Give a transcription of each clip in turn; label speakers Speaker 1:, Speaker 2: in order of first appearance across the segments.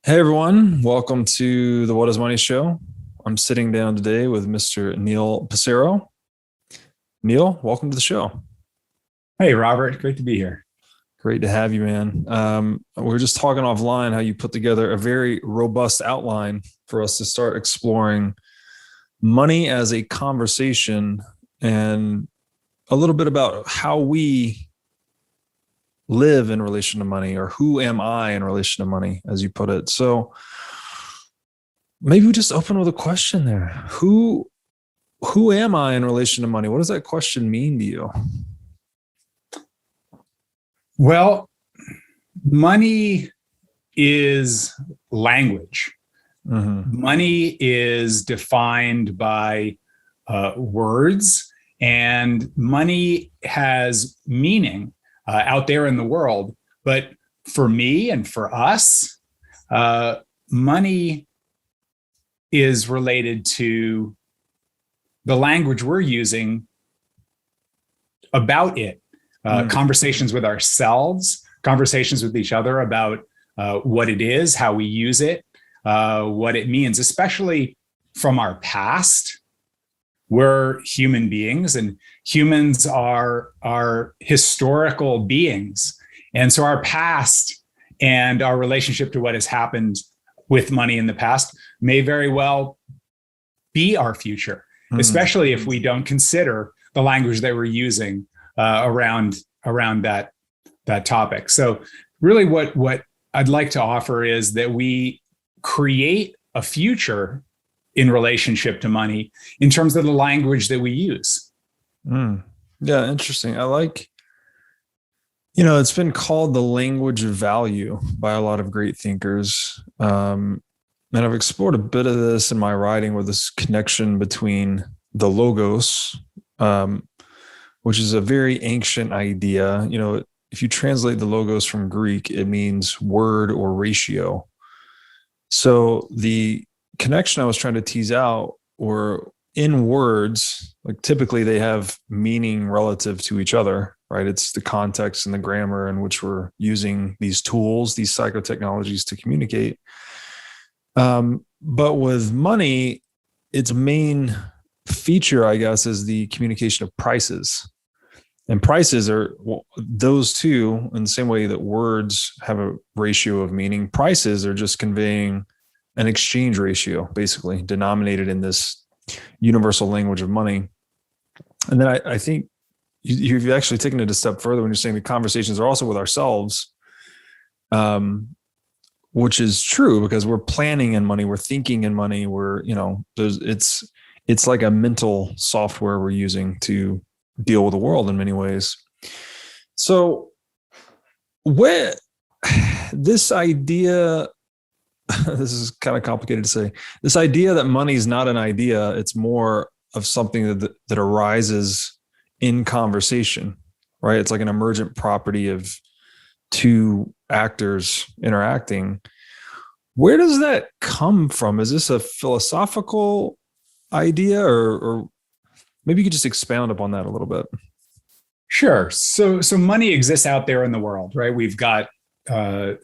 Speaker 1: Hey everyone, welcome to the What is Money show. I'm sitting down today with Mr. Neil Passero. Neil, welcome to the show.
Speaker 2: Hey, Robert. Great to be here.
Speaker 1: Great to have you, man. We were just talking offline how you put together a very robust outline for us to start exploring money as a conversation and a little bit about how we live in relation to money, or who am I in relation to money, as you put it. So maybe we just open with a question there. Who am I in relation to money? What does that question mean to you?
Speaker 2: Well, money is language. Money is defined by words, and money has meaning out there in the world. But for me and for us, money is related to the language we're using about it. Conversations with ourselves, conversations with each other about what it is, how we use it, what it means, especially from our past. We're human beings, and humans are historical beings. And so our past and our relationship to what has happened with money in the past may very well be our future, especially if we don't consider the language that we're using around that topic. So really what I'd like to offer is that we create a future in relationship to money in terms of the language that we use.
Speaker 1: Yeah, interesting. I like, it's been called the language of value by a lot of great thinkers. And I've explored a bit of this in my writing, with this connection between the logos, which is a very ancient idea. If you translate the logos from Greek, it means word or ratio. So the connection I was trying to tease out, or in words, like typically they have meaning relative to each other, right? It's the context and the grammar in which we're using these tools, these psychotechnologies to communicate. But with money, its main feature, I guess, is the communication of prices. And prices are those two, in the same way that words have a ratio of meaning. Prices are just conveying an exchange ratio, basically denominated in this universal language of money. And then I think you've actually taken it a step further when you're saying the conversations are also with ourselves, which is true, because we're planning in money, we're thinking in money, it's like a mental software we're using to deal with the world in many ways. So where this idea, this is kind of complicated to say, this idea that money is not an idea, it's more of something that arises in conversation, right? It's like an emergent property of two actors interacting. Where does that come from? Is this a philosophical idea, or maybe you could just expound upon that a little bit?
Speaker 2: Sure. So money exists out there in the world, right? We've got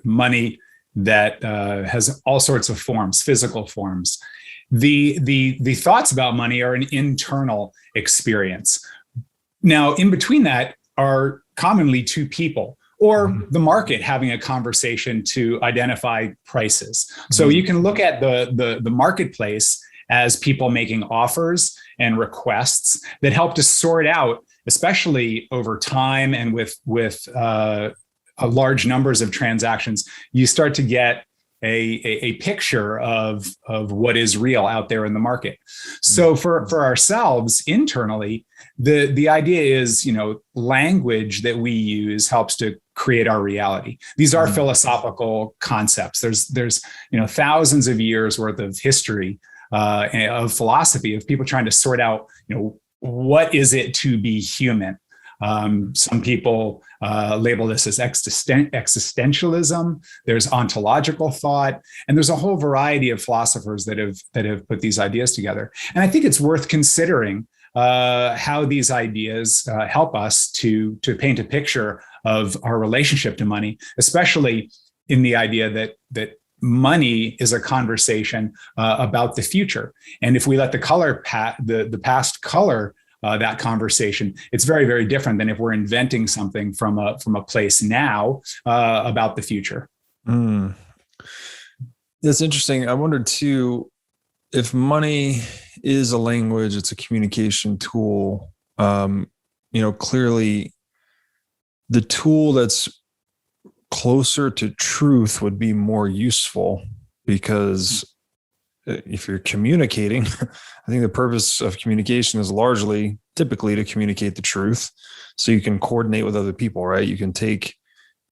Speaker 2: money that has all sorts of forms, physical forms. The thoughts about money are an internal experience. Now, in between that are commonly two people, or the market having a conversation to identify prices. So you can look at the marketplace as people making offers and requests that help to sort out, especially over time and with large numbers of transactions, you start to get a picture of what is real out there in the market. So for ourselves internally, the idea is, language that we use helps to create our reality. These are philosophical concepts. There's thousands of years worth of history of philosophy, of people trying to sort out, what is it to be human? Some people label this as existentialism. There's ontological thought, and there's a whole variety of philosophers that have put these ideas together. And I think it's worth considering how these ideas help us to paint a picture of our relationship to money, especially in the idea that money is a conversation about the future. And if we let the past color that conversation, it's very, very different than if we're inventing something from a place now about the future.
Speaker 1: Mm. That's interesting. I wondered too, if money is a language, it's a communication tool. Clearly the tool that's closer to truth would be more useful, because if you're communicating, I think the purpose of communication is largely typically to communicate the truth. So you can coordinate with other people, right? You can take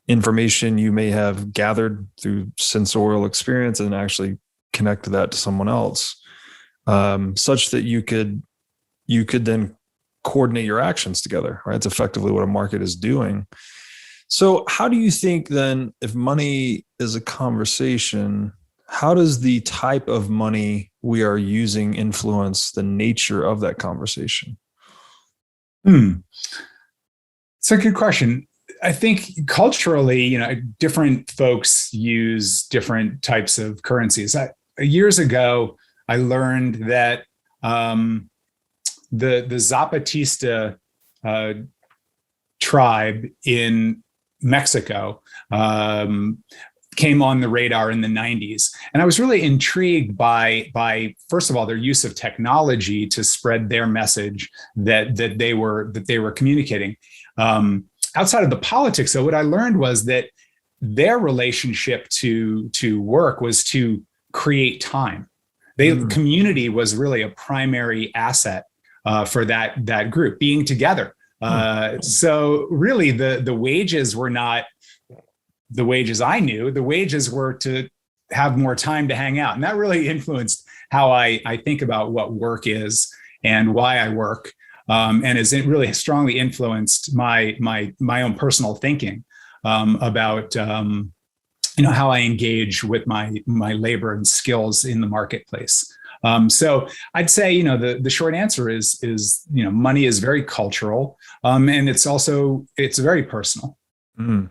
Speaker 1: information you may have gathered through sensorial experience and actually connect that to someone else, such that you could then coordinate your actions together, right? It's effectively what a market is doing. So how do you think then, if money is a conversation, how does the type of money we are using influence the nature of that conversation?
Speaker 2: It's a good question. I think culturally, different folks use different types of currencies. Years ago, I learned that the Zapatista tribe in Mexico came on the radar in the 90s. And I was really intrigued by first of all, their use of technology to spread their message that they were communicating. Outside of the politics, though, what I learned was that their relationship to work was to create time. Community was really a primary asset for that group, being together. So really the wages were not the wages I knew. The wages were to have more time to hang out. And that really influenced how I think about what work is and why I work. And has really strongly influenced my own personal thinking about how I engage with my labor and skills in the marketplace. So I'd say the short answer is money is very cultural, and it's very personal.
Speaker 1: Mm.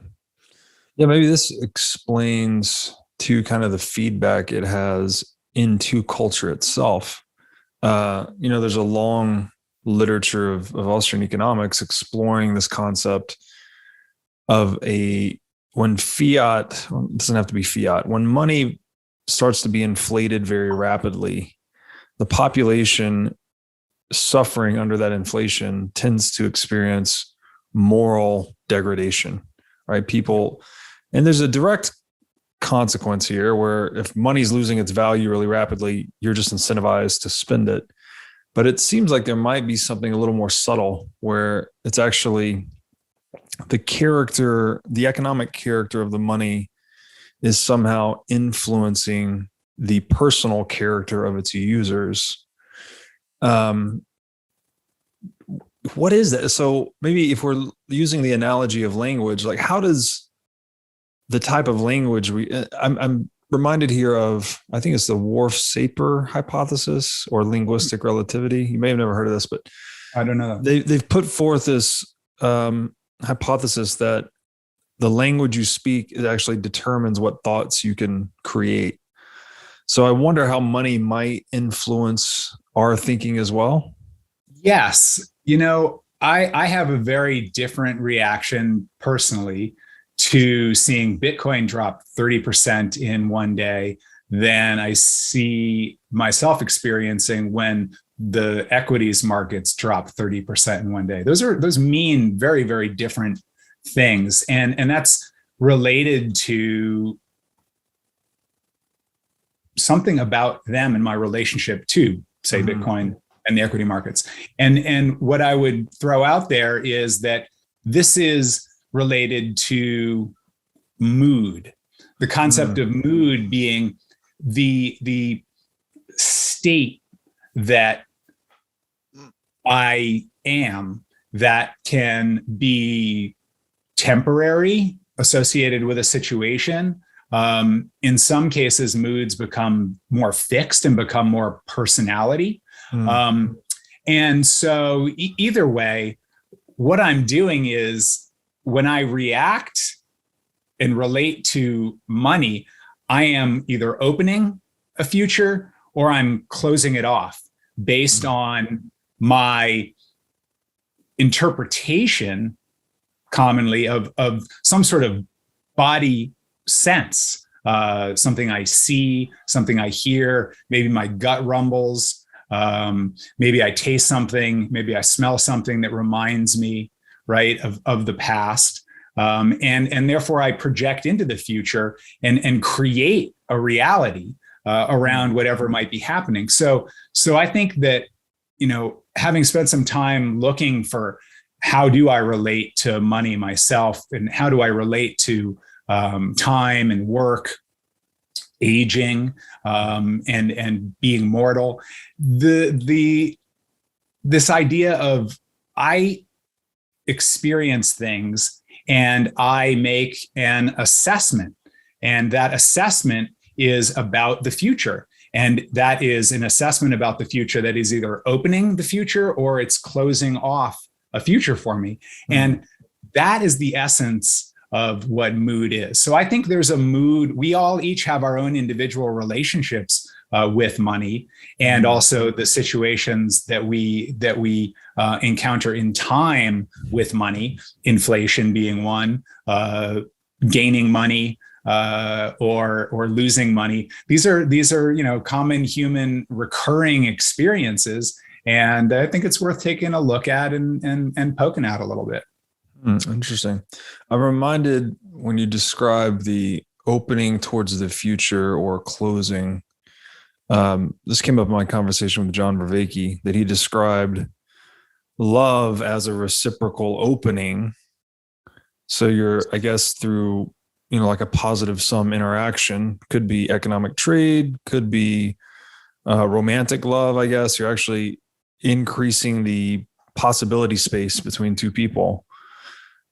Speaker 1: Yeah, maybe this explains to kind of the feedback it has into culture itself. There's a long literature of Austrian economics exploring this concept of when fiat, well, it doesn't have to be fiat, when money starts to be inflated very rapidly, the population suffering under that inflation tends to experience moral degradation, right? And there's a direct consequence here where if money's losing its value really rapidly, you're just incentivized to spend it. But it seems like there might be something a little more subtle where it's actually the economic character of the money is somehow influencing the personal character of its users. What is that? So maybe if we're using the analogy of language, like how does the type of language I'm reminded here of, I think it's the Worf-Sapir hypothesis or linguistic relativity. You may have never heard of this, but
Speaker 2: I don't know.
Speaker 1: They've put forth this hypothesis that the language you speak actually determines what thoughts you can create. So I wonder how money might influence our thinking as well.
Speaker 2: Yes. I have a very different reaction personally to seeing Bitcoin drop 30% in one day than I see myself experiencing when the equities markets drop 30% in one day. Those mean very, very different things. And that's related to something about them and my relationship to, say, Bitcoin and the equity markets. And what I would throw out there is that this is related to mood, the concept of mood being the state that I am that can be temporary, associated with a situation. In some cases, moods become more fixed and become more personality. And so either way, what I'm doing is when I react and relate to money, I am either opening a future or I'm closing it off based on my interpretation commonly of some sort of body sense, something I see, something I hear, maybe my gut rumbles, maybe I taste something, maybe I smell something that reminds me, right, of the past. And therefore I project into the future and create a reality around whatever might be happening. So I think that, having spent some time looking for how do I relate to money myself, and how do I relate to time and work, aging, and being mortal, this idea of I experience things and I make an assessment, and that assessment is about the future. And that is an assessment about the future that is either opening the future or it's closing off a future for me. And that is the essence of what mood is. So I think there's a mood. We all each have our own individual relationships with money, and also the situations that we encounter in time with money, inflation being one, gaining money, or losing money. These are common human recurring experiences, and I think it's worth taking a look at and poking at a little bit.
Speaker 1: Interesting. I'm reminded when you describe the opening towards the future or closing. This came up in my conversation with John Vervaeke, that he described love as a reciprocal opening. So you're, I guess, through like a positive sum interaction, could be economic trade, could be romantic love. I guess you're actually increasing the possibility space between two people.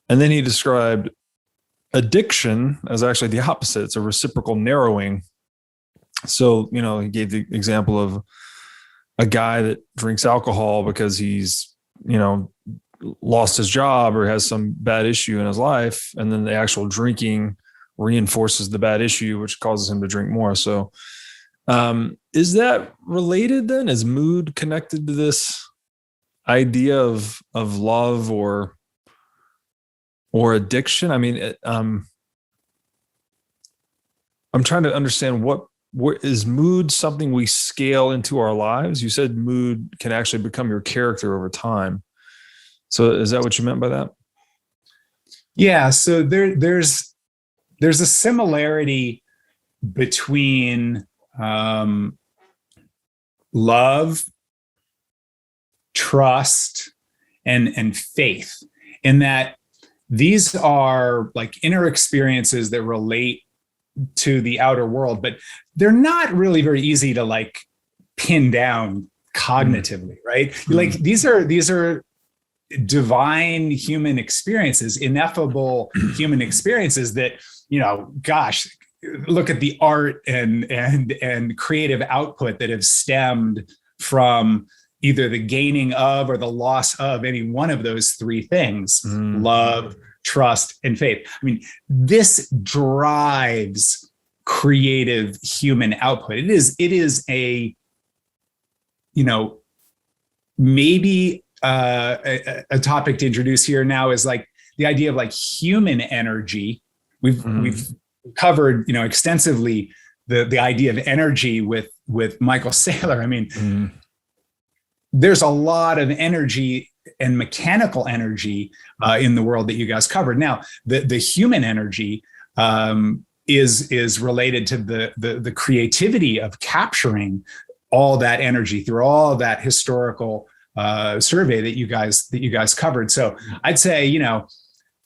Speaker 1: And then he described addiction as actually the opposite. It's a reciprocal narrowing. So, he gave the example of a guy that drinks alcohol because he's, lost his job or has some bad issue in his life. And then the actual drinking reinforces the bad issue, which causes him to drink more. So, is that related then? Is mood connected to this idea of love or addiction? I mean, I'm trying to understand what is mood something we scale into our lives? You said mood can actually become your character over time. So is that what you meant by that?
Speaker 2: Yeah. So there's a similarity between love, trust, and faith, in that these are like inner experiences that relate to the outer world, but they're not really very easy to like pin down cognitively, right? Like these are divine human experiences, ineffable human experiences that, gosh, look at the art and creative output that have stemmed from either the gaining of or the loss of any one of those three things: love, trust, and faith. I mean, this drives creative human output. It is a, maybe a topic to introduce here now is like the idea of like human energy. We've covered, extensively the idea of energy with Michael Saylor. I mean, there's a lot of energy and mechanical energy in the world that you guys covered. Now, the human energy is related to the creativity of capturing all that energy through all that historical survey that you guys covered. So I'd say,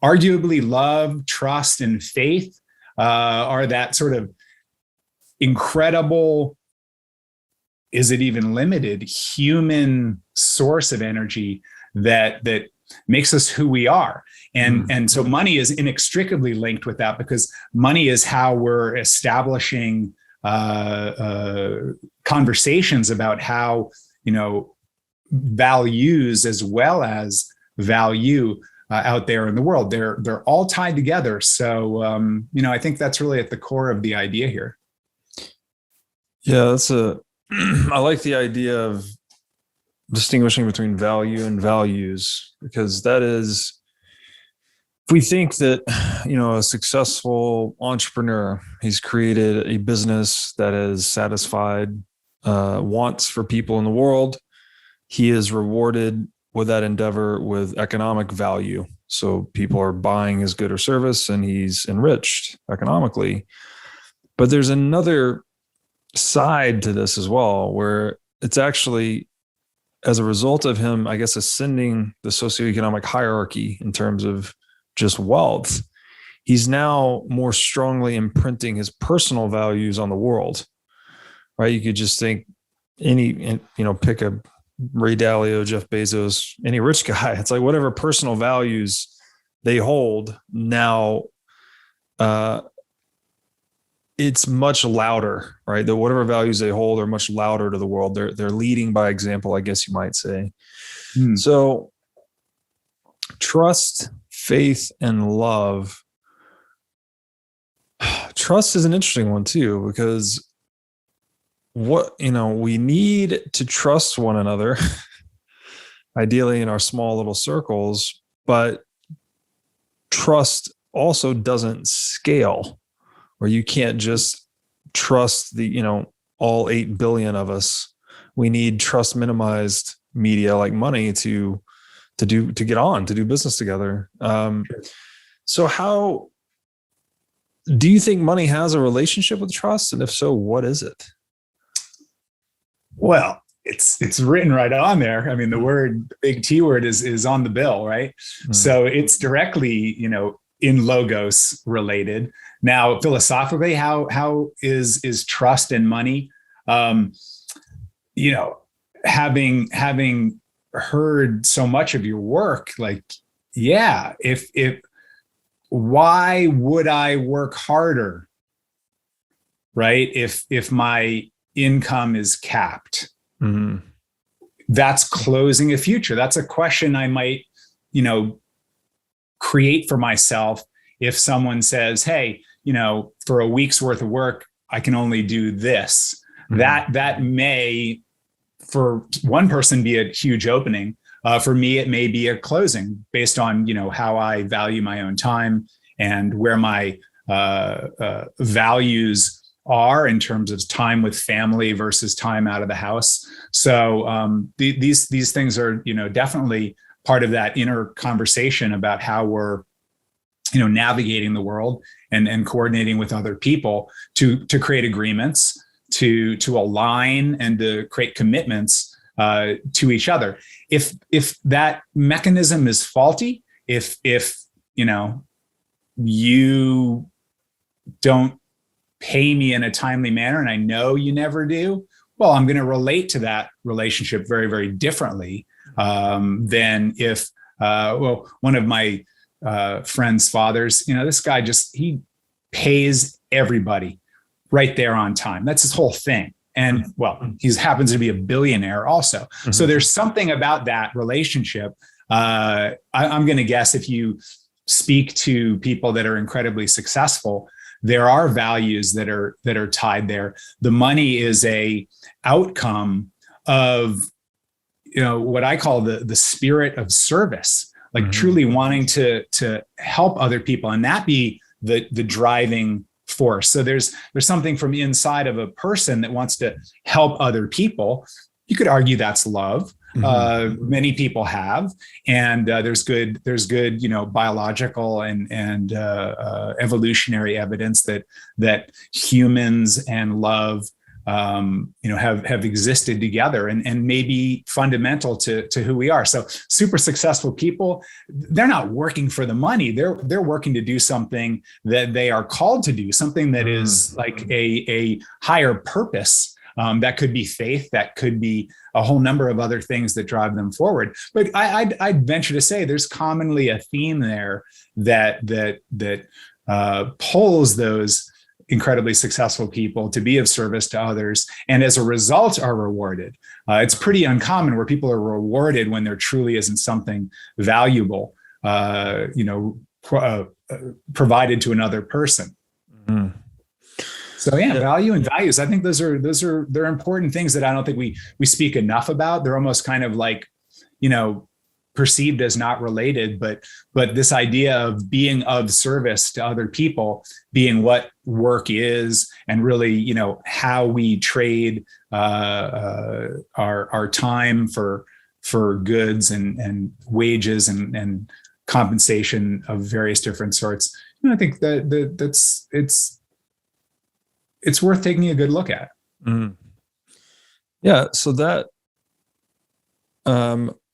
Speaker 2: arguably love, trust, and faith are that sort of incredible, is it even limited, human source of energy that makes us who we are. And so money is inextricably linked with that, because money is how we're establishing conversations about how, values as well as value out there in the world. They're all tied together. So, I think that's really at the core of the idea here.
Speaker 1: Yeah, that's a I like the idea of distinguishing between value and values, because that is, if we think that, a successful entrepreneur, he's created a business that has satisfied wants for people in the world, he is rewarded with that endeavor with economic value. So people are buying his good or service and he's enriched economically. But there's another side to this as well, where it's actually as a result of him, I guess, ascending the socioeconomic hierarchy in terms of just wealth, he's now more strongly imprinting his personal values on the world, right? You could just think pick a Ray Dalio, Jeff Bezos, any rich guy. It's like whatever personal values they hold now, it's much louder, right? That whatever values they hold are much louder to the world. They're leading by example, I guess you might say. So trust, faith, and love. Trust is an interesting one too, because we need to trust one another, ideally in our small little circles, but trust also doesn't scale, where you can't just trust all 8 billion of us. We need trust minimized media like money to do business together. So how do you think money has a relationship with trust? And if so, what is it?
Speaker 2: Well, it's written right on there. I mean, the big T word is on the bill, right? So it's directly, in logos related. Now, philosophically, how is trust and money? Having heard so much of your work, like, yeah, if why would I work harder, right? If my income is capped, that's closing a future. That's a question I might, create for myself. If someone says, hey, for a week's worth of work, I can only do this, that may, for one person, be a huge opening. For me, it may be a closing based on, how I value my own time and where my values are in terms of time with family versus time out of the house. So these things are, definitely part of that inner conversation about how we're, navigating the world and coordinating with other people to create agreements, to align and to create commitments to each other. If that mechanism is faulty, if you don't pay me in a timely manner, and I know you never do, well, I'm going to relate to that relationship very, very differently than if, one of my friend's fathers, this guy he pays everybody right there on time. That's his whole thing. And he happens to be a billionaire also. So there's something about that relationship. I'm going to guess if you speak to people that are incredibly successful, there are values that are tied there. The money is a outcome of, what I call the spirit of service, like truly wanting to help other people, and that be the driving force. So there's something from inside of a person that wants to help other people. You could argue that's love. Many people have, and there's good, biological and evolutionary evidence that humans and love, have existed together and may be fundamental to who we are. So super successful people, they're not working for the money. They're working to do something that they are called to do, something that is like a higher purpose. That could be faith, that could be a whole number of other things that drive them forward. But I'd venture to say there's commonly a theme there that pulls those incredibly successful people to be of service to others, and as a result are rewarded. It's pretty uncommon where people are rewarded when there truly isn't something valuable, provided to another person. So yeah,
Speaker 1: Yeah.
Speaker 2: value and values. I think they're important things that I don't think we speak enough about. They're almost kind of like, you know, perceived as not related, but this idea of being of service to other people being what work is, and really, you know, how we trade our time for goods and wages and compensation of various different sorts. You know, I think that's it's worth taking a good look at.
Speaker 1: Mm. Yeah. So that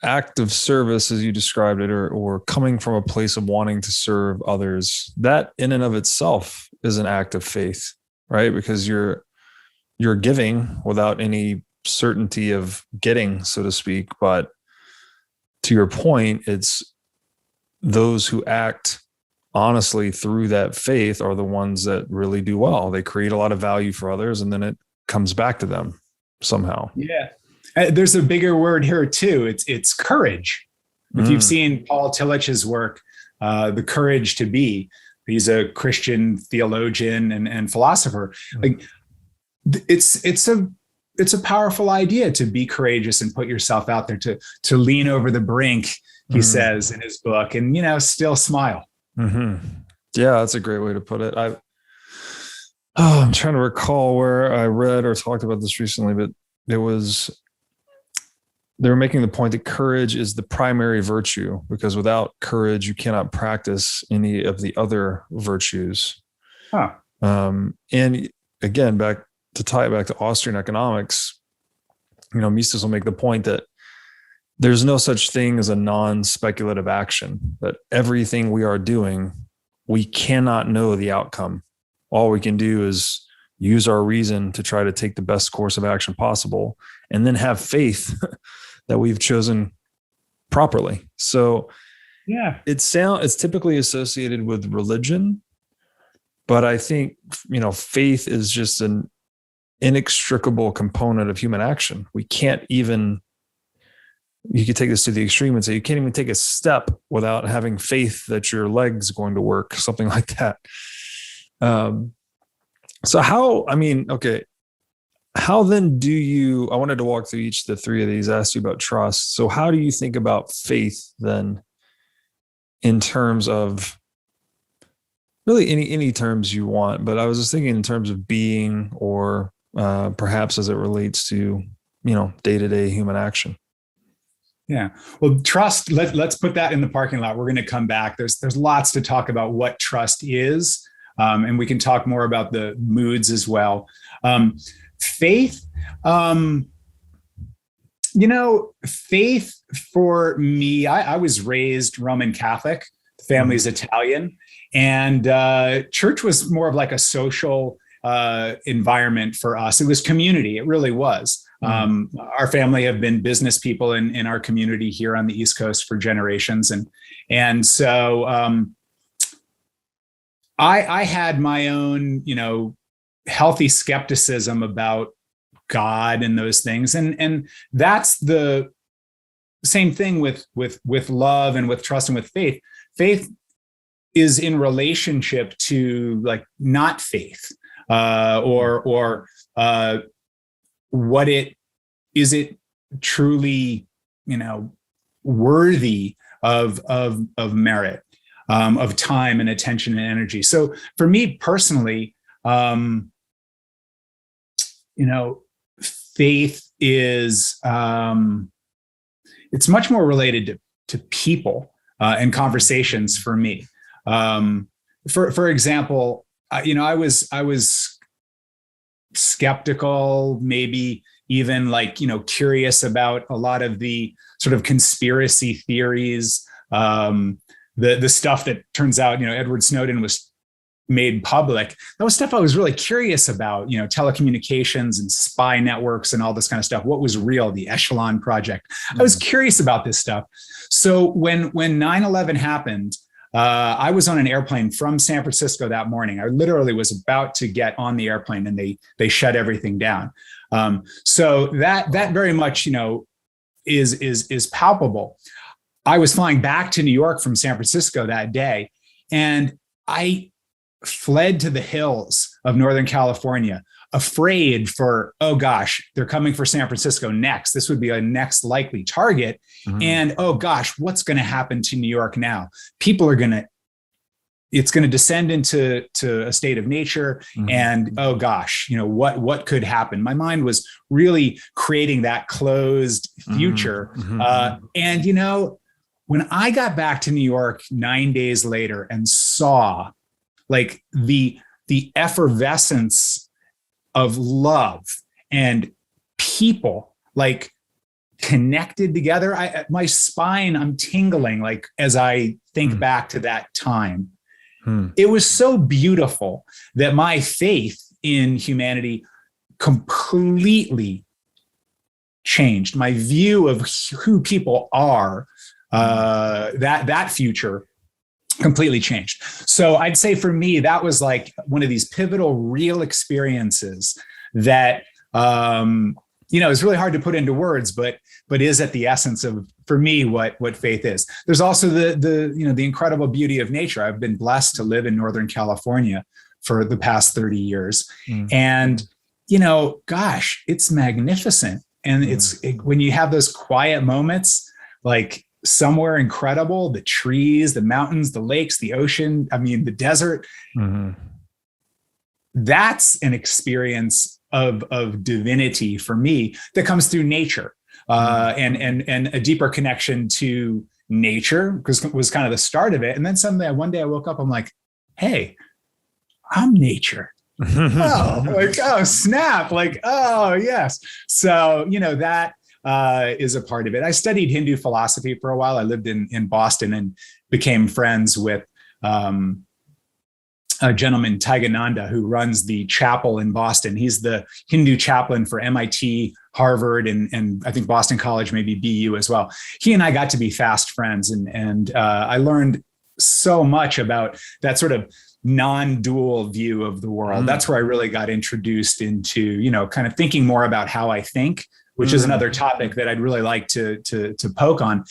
Speaker 1: act of service, as you described it, or coming from a place of wanting to serve others, that in and of itself is an act of faith, right? Because you're giving without any certainty of getting, so to speak. But to your point, it's those who act honestly through that faith are the ones that really do well. They create a lot of value for others, and then it comes back to them somehow.
Speaker 2: Yeah. There's a bigger word here too. It's courage. If you've seen Paul Tillich's work, The Courage to Be, he's a Christian theologian and philosopher. Like, it's a powerful idea to be courageous and put yourself out there, to lean over the brink, he says in his book, and, you know, still smile.
Speaker 1: Mm-hmm. Yeah, that's a great way to put it. I'm trying to recall where I read or talked about this recently, but they were making the point that courage is the primary virtue, because without courage, you cannot practice any of the other virtues.
Speaker 2: Huh.
Speaker 1: And again, to tie it back to Austrian economics, you know, Mises will make the point that there's no such thing as a non-speculative action, that everything we are doing, we cannot know the outcome. All we can do is use our reason to try to take the best course of action possible, and then have faith that we've chosen properly. So
Speaker 2: yeah,
Speaker 1: it's typically associated with religion, but I think, you know, faith is just an inextricable component of human action. We can't even, you could take this to the extreme and say you can't even take a step without having faith that your leg's going to work, something like that. So how then I wanted to walk through each of the three of these, ask you about trust. So how do you think about faith then, in terms of really any terms you want? But I was just thinking in terms of being, or perhaps as it relates to, you know, day-to-day human action.
Speaker 2: Yeah. Well, trust, let's put that in the parking lot. We're going to come back. There's lots to talk about what trust is. And we can talk more about the moods as well. Faith, you know, faith for me, I was raised Roman Catholic, family's Italian, and church was more of like a social environment for us. It was community. It really was. Our family have been business people in our community here on the East Coast for generations. And so I had my own, you know, healthy skepticism about God and those things. And that's the same thing with love and with trust and with faith. Faith is in relationship to like not faith, or what is it truly, you know, worthy of merit, of time and attention and energy. So for me personally, you know, faith is it's much more related to people and conversations for me. For example, you know, I was skeptical, maybe even like, you know, curious about a lot of the sort of conspiracy theories, the stuff that turns out, you know, Edward Snowden was made public. That was stuff I was really curious about, you know, telecommunications and spy networks and all this kind of stuff. What was real? The Echelon Project. I was curious about this stuff. So when 9/11 happened, I was on an airplane from San Francisco that morning. I literally was about to get on the airplane, and they shut everything down. So that very much, you know, is palpable. I was flying back to New York from San Francisco that day, and I fled to the hills of Northern California, afraid for, oh gosh, they're coming for San Francisco next. This would be a next likely target. And oh gosh, what's going to happen to New York now? People are it's going to descend into a state of nature. And oh gosh, what could happen? My mind was really creating that closed future. And when I got back to New York 9 days later and saw like the effervescence of love and people like connected together, my spine, I'm tingling like as I think back to that time. It was so beautiful that my faith in humanity completely changed. My view of who people are, that future completely changed. So I'd say for me, that was like one of these pivotal real experiences that, it's really hard to put into words, but is at the essence of, for me, what faith is. There's also the incredible beauty of nature. I've been blessed to live in Northern California for the past 30 years. And, gosh, it's magnificent. And when you have those quiet moments, like somewhere incredible, the trees, the mountains, the lakes, the ocean, the desert, that's an experience of divinity for me that comes through nature. And a deeper connection to nature, because it was kind of the start of it. And then suddenly one day I woke up, I'm like, hey, I'm nature. Oh snap. Like, oh yes. So, that is a part of it. I studied Hindu philosophy for a while. I lived in Boston and became friends with a gentleman, Taigananda, who runs the chapel in Boston. He's the Hindu chaplain for MIT, Harvard, and I think Boston College, maybe BU as well. He and I got to be fast friends, and I learned so much about that sort of non-dual view of the world. That's where I really got introduced into, kind of thinking more about how I think, which is another topic that I'd really like to poke on.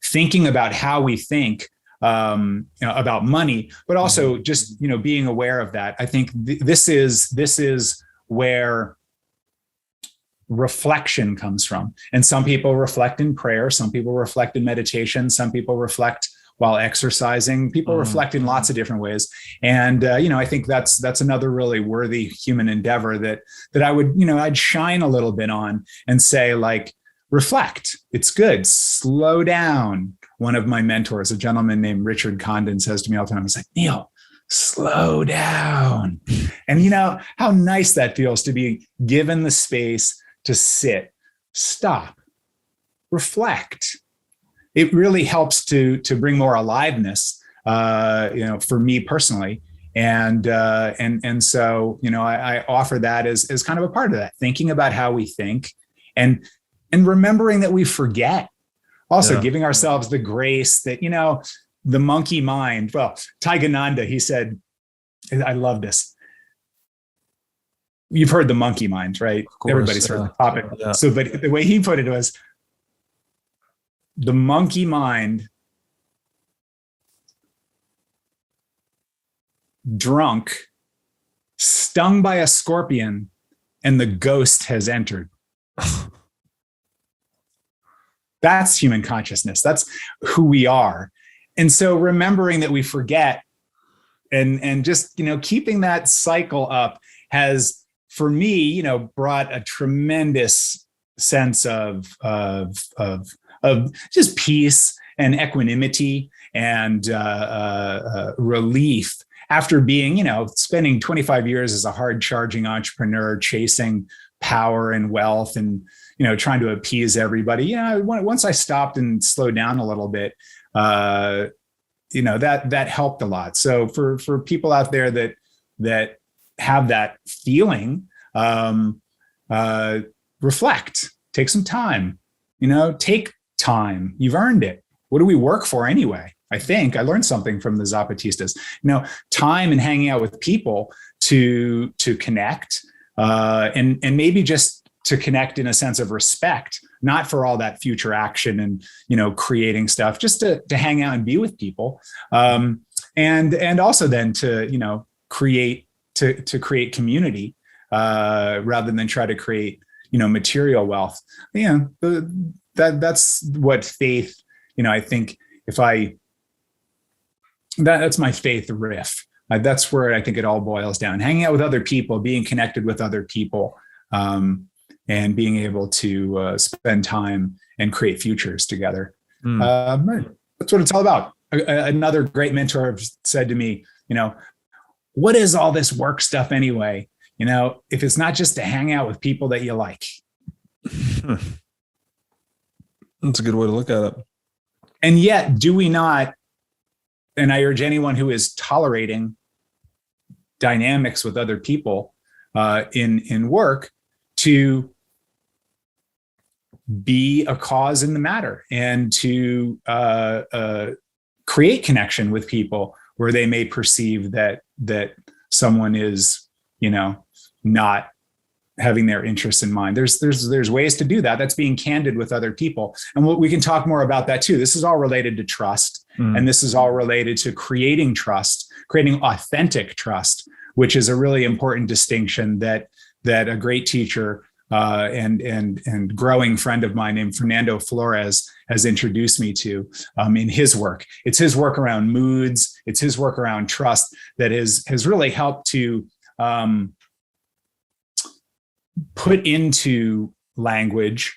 Speaker 2: Thinking about how we think about money, but also just being aware of that. I think this is where reflection comes from. And some people reflect in prayer, some people reflect in meditation, some people reflect while exercising. People reflect in lots of different ways. And I think that's another really worthy human endeavor that I would, I'd shine a little bit on and say, like, reflect. It's good. Slow down. One of my mentors, a gentleman named Richard Candid, says to me all the time, he's like, Neil, slow down. And how nice that feels to be given the space to sit, stop, reflect. It really helps to bring more aliveness, for me personally. And so, I offer that as kind of a part of that, thinking about how we think and remembering that we forget. Also giving ourselves the grace that, the monkey mind. Well, Taigananda, he said, I love this. You've heard the monkey mind, right? Course, everybody's heard the topic. Yeah. So, but the way he put it was, the monkey mind, drunk, stung by a scorpion, and the ghost has entered. That's human consciousness. That's who we are. And so remembering that we forget and just, keeping that cycle up has, for me, brought a tremendous sense of just peace and equanimity and relief after being, spending 25 years as a hard charging entrepreneur, chasing power and wealth and, trying to appease everybody. Once I stopped and slowed down a little bit, that helped a lot. So for people out there that have that feeling, reflect, take some time, take time. You've earned it. What do we work for anyway? I think I learned something from the Zapatistas. Time and hanging out with people to connect, and maybe just to connect in a sense of respect, not for all that future action and creating stuff, just to hang out and be with people, and also then to create to create community rather than try to create, material wealth. That's what faith, I think that's my faith riff. That's where I think it all boils down. Hanging out with other people, being connected with other people, and being able to spend time and create futures together. That's what it's all about. Another great mentor said to me, what is all this work stuff anyway? If it's not just to hang out with people that you like.
Speaker 1: That's a good way to look at it.
Speaker 2: And yet, do we not, and I urge anyone who is tolerating dynamics with other people in work to be a cause in the matter and to create connection with people where they may perceive that someone is, not having their interests in mind. There's ways to do that. That's being candid with other people. And we can talk more about that too. This is all related to trust. And this is all related to creating trust, creating authentic trust, which is a really important distinction that a great teacher and growing friend of mine named Fernando Flores has introduced me to in his work. It's his work around moods. It's his work around trust that has really helped to put into language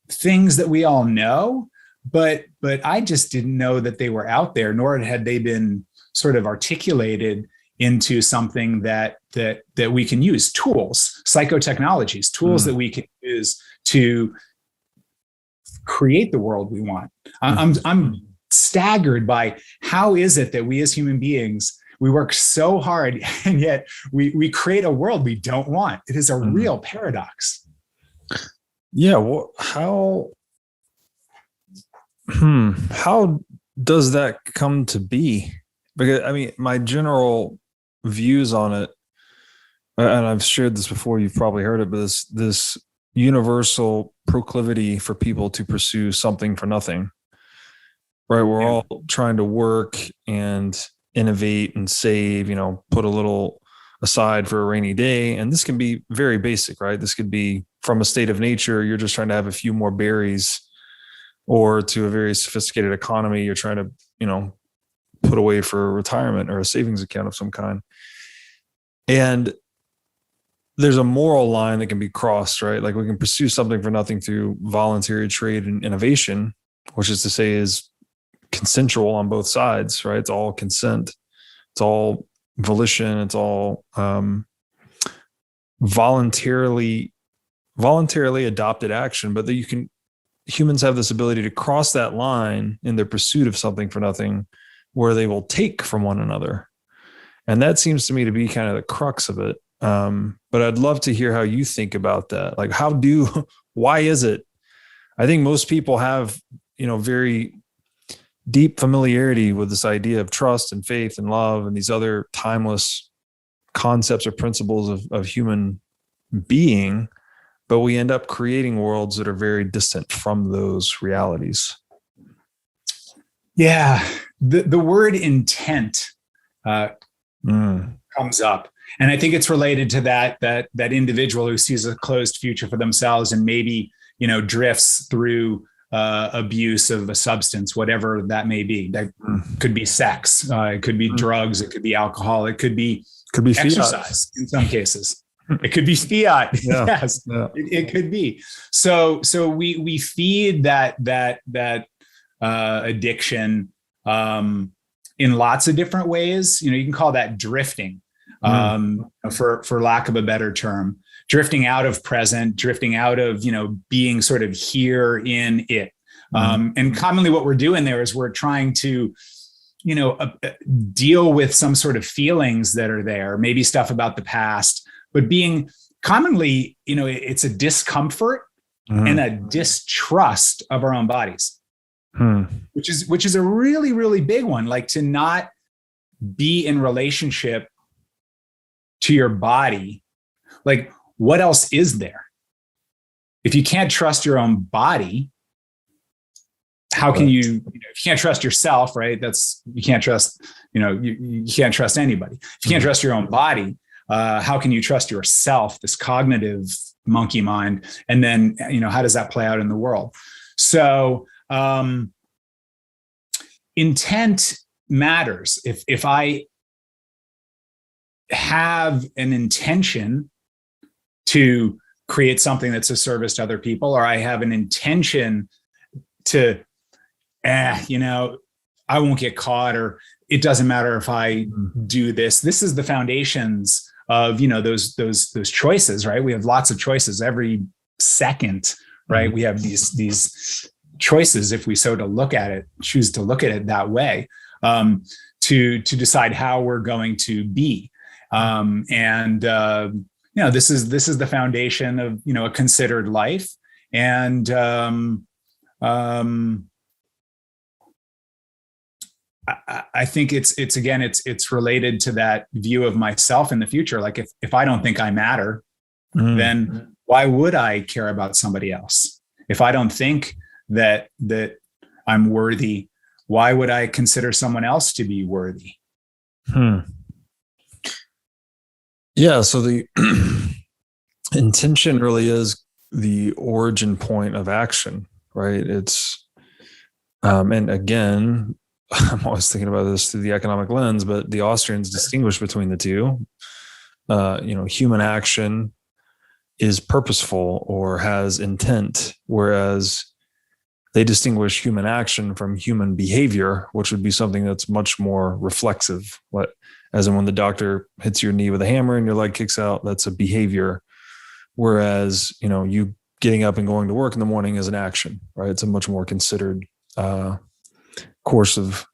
Speaker 2: things that we all know, but I just didn't know that they were out there, nor had they been sort of articulated into something that we can use. Tools, psychotechnologies, tools that we can use to create the world we want. I'm staggered by how is it that we as human beings, we work so hard and yet we create a world we don't want. It is a real paradox.
Speaker 1: Yeah. Well, how does that come to be? Because my general views on it, and I've shared this before, you've probably heard it, but this universal proclivity for people to pursue something for nothing, right? We're all trying to work and innovate and save, put a little aside for a rainy day. And this can be very basic, right? This could be from a state of nature. You're just trying to have a few more berries, or to a very sophisticated economy. You're trying to, put away for retirement or a savings account of some kind. And there's a moral line that can be crossed, right? Like we can pursue something for nothing through voluntary trade and innovation, which is to say is consensual on both sides, right? It's all consent. It's all volition. It's all voluntarily adopted action. But humans have this ability to cross that line in their pursuit of something for nothing, where they will take from one another. And that seems to me to be kind of the crux of it. But I'd love to hear how you think about that. Like why is it? I think most people have, very deep familiarity with this idea of trust and faith and love and these other timeless concepts or principles of human being, but we end up creating worlds that are very distant from those realities.
Speaker 2: Yeah. The word intent comes up. And I think it's related to that individual who sees a closed future for themselves and maybe, drifts through abuse of a substance, whatever that may be. That could be sex. It could be drugs. It could be alcohol. It could be exercise fiat in some cases. It could be fiat. Yeah. Yes, yeah. It could be. So we feed that addiction in lots of different ways. You can call that drifting, for lack of a better term, drifting out of present, drifting out of, being sort of here in it. And commonly what we're doing there is we're trying to, deal with some sort of feelings that are there, maybe stuff about the past, but being commonly, it's a discomfort and a distrust of our own bodies. Which is a really, really big one. Like to not be in relationship to your body. Like what else is there? If you can't trust your own body, how can you, if you can't trust yourself, right? You can't trust you can't trust anybody. If you can't trust your own body, how can you trust yourself, this cognitive monkey mind? And then, how does that play out in the world? So intent matters. If I have an intention to create something that's a service to other people, or I have an intention to, I won't get caught, or it doesn't matter if I do this. This is the foundations of, those choices, right? We have lots of choices every second, right? We have these choices, if we choose to look at it that way, to decide how we're going to be. This is the foundation of, a considered life. And I think it's related to that view of myself in the future. Like if I don't think I matter, then why would I care about somebody else? If I don't think that I'm worthy, why would I consider someone else to be worthy?
Speaker 1: Yeah. So the intention really is the origin point of action, right? It's, and again, I'm always thinking about this through the economic lens, but the Austrians distinguish between the two. Human action is purposeful or has intent, whereas they distinguish human action from human behavior, which would be something that's much more reflexive. As in when the doctor hits your knee with a hammer and your leg kicks out, that's a behavior. Whereas, you getting up and going to work in the morning is an action, right? It's a much more considered course of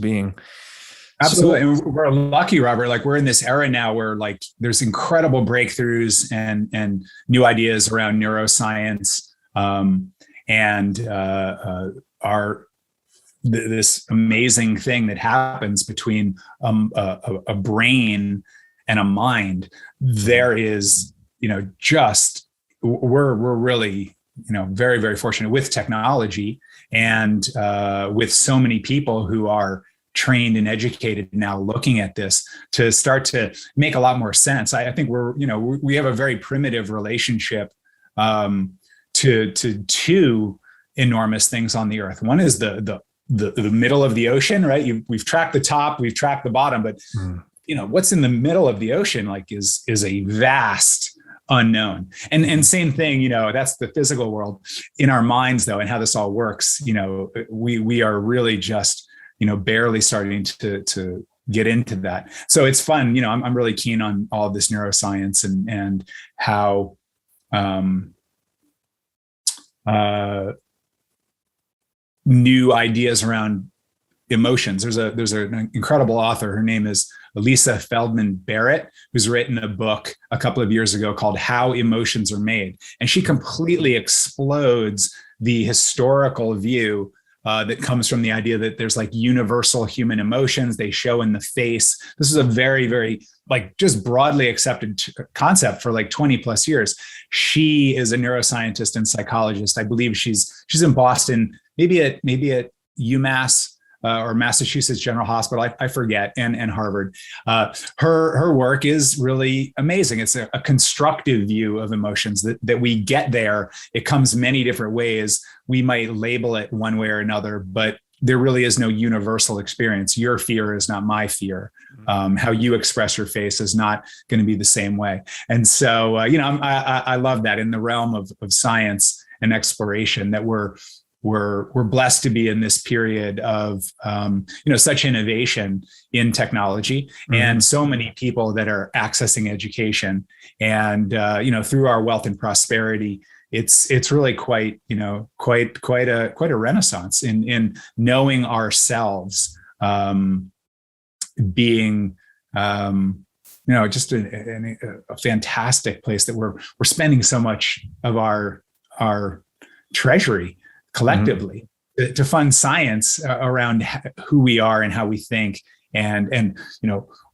Speaker 1: being.
Speaker 2: Absolutely. And we're lucky, Robert. Like, we're in this era now where there's incredible breakthroughs and new ideas around neuroscience, this amazing thing that happens between a brain and a mind. There is, we're really, very, very fortunate with technology and with so many people who are trained and educated now looking at this to start to make a lot more sense. I think we have a very primitive relationship to two enormous things on the earth. One is the middle of the ocean, right? We've tracked the top, we've tracked the bottom, but what's in the middle of the ocean is a vast unknown. And same thing, that's the physical world. In our minds, though, and how this all works, we are really just barely starting to get into that. So it's fun. I'm really keen on all of this neuroscience and how new ideas around emotions. There's an incredible author. Her name is Elisa Feldman Barrett, who's written a book a couple of years ago called How Emotions Are Made. And she completely explodes the historical view that comes from the idea that there's universal human emotions. They show in the face. This is a very, very just broadly accepted concept for 20 plus years. She is a neuroscientist and psychologist. I believe she's in Boston, maybe at UMass or Massachusetts General Hospital. I forget, and Harvard. Her work is really amazing. It's a constructive view of emotions that we get there. It comes many different ways. We might label it one way or another, but there really is no universal experience. Your fear is not my fear. How you express your face is not going to be the same way. And so, I love that in the realm of science and exploration that we're blessed to be in this period of, such innovation in technology and so many people that are accessing education and, through our wealth and prosperity. It's really quite a renaissance in knowing ourselves, being, just a fantastic place that we're spending so much of our treasury collectively to fund science around who we are and how we think and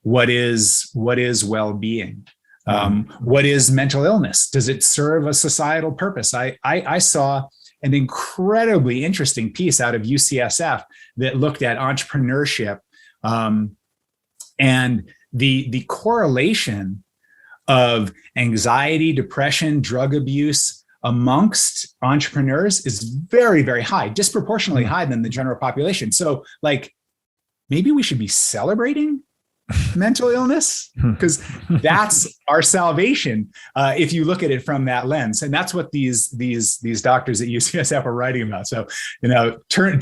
Speaker 2: what is well-being. What is mental illness? Does it serve a societal purpose? I saw an incredibly interesting piece out of UCSF that looked at entrepreneurship And the correlation of anxiety, depression, drug abuse amongst entrepreneurs is very, very high, disproportionately high than the general population. So like, maybe we should be celebrating mental illness, because that's our salvation if you look at it from that lens. And that's what these doctors at UCSF are writing about. So, turn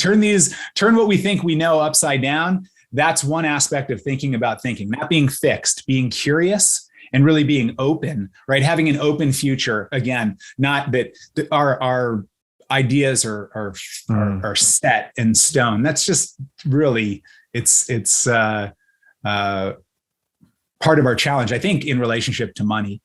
Speaker 2: what we think we know upside down. That's one aspect of thinking about thinking, not being fixed, being curious, and really being open, right? Having an open future. Again, not that our ideas are set in stone. That's just really, it's part of our challenge, I think, in relationship to money.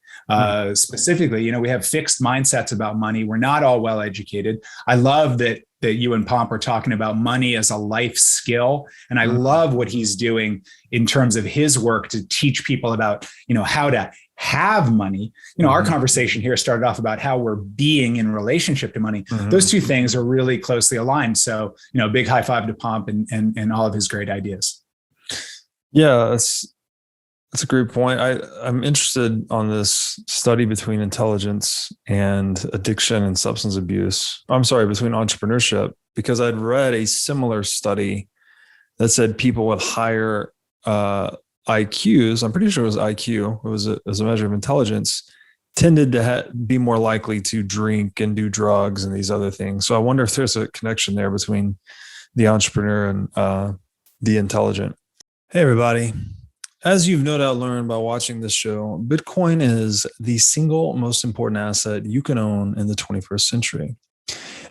Speaker 2: Specifically, we have fixed mindsets about money. We're not all well educated. I love that you and Pomp are talking about money as a life skill. And I love what he's doing in terms of his work to teach people about, how to have money. Our conversation here started off about how we're being in relationship to money. Those two things are really closely aligned. So, big high five to Pomp and all of his great ideas.
Speaker 1: Yeah, that's a great point. I'm interested on this study between intelligence and addiction and substance abuse. I'm sorry, between entrepreneurship, because I'd read a similar study that said people with higher IQs, I'm pretty sure it was IQ, it was as a measure of intelligence, tended to be more likely to drink and do drugs and these other things. So I wonder if there's a connection there between the entrepreneur and the intelligent. Hey, everybody. As you've no doubt learned by watching this show, Bitcoin is the single most important asset you can own in the 21st century.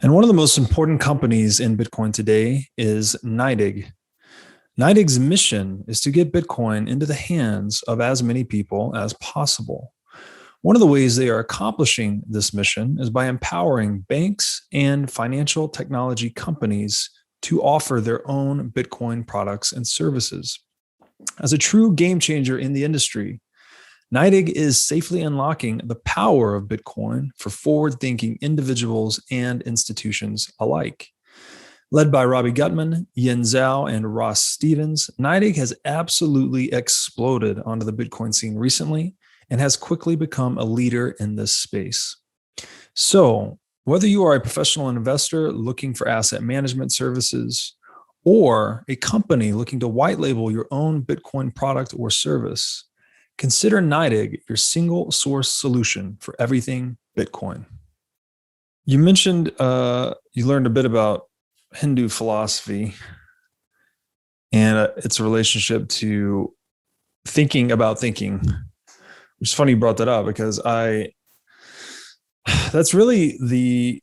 Speaker 1: And one of the most important companies in Bitcoin today is NYDIG. NYDIG's mission is to get Bitcoin into the hands of as many people as possible. One of the ways they are accomplishing this mission is by empowering banks and financial technology companies to offer their own Bitcoin products and services. As a true game changer in the industry, NYDIG is safely unlocking the power of Bitcoin for forward-thinking individuals and institutions alike. Led by Robbie Gutman, Yin Zhao, and Ross Stevens, NYDIG has absolutely exploded onto the Bitcoin scene recently and has quickly become a leader in this space. So, whether you are a professional investor looking for asset management services, or a company looking to white label your own Bitcoin product or service, consider NYDIG your single source solution for everything Bitcoin. You mentioned you learned a bit about Hindu philosophy and its relationship to thinking about thinking, which is funny you brought that up because that's really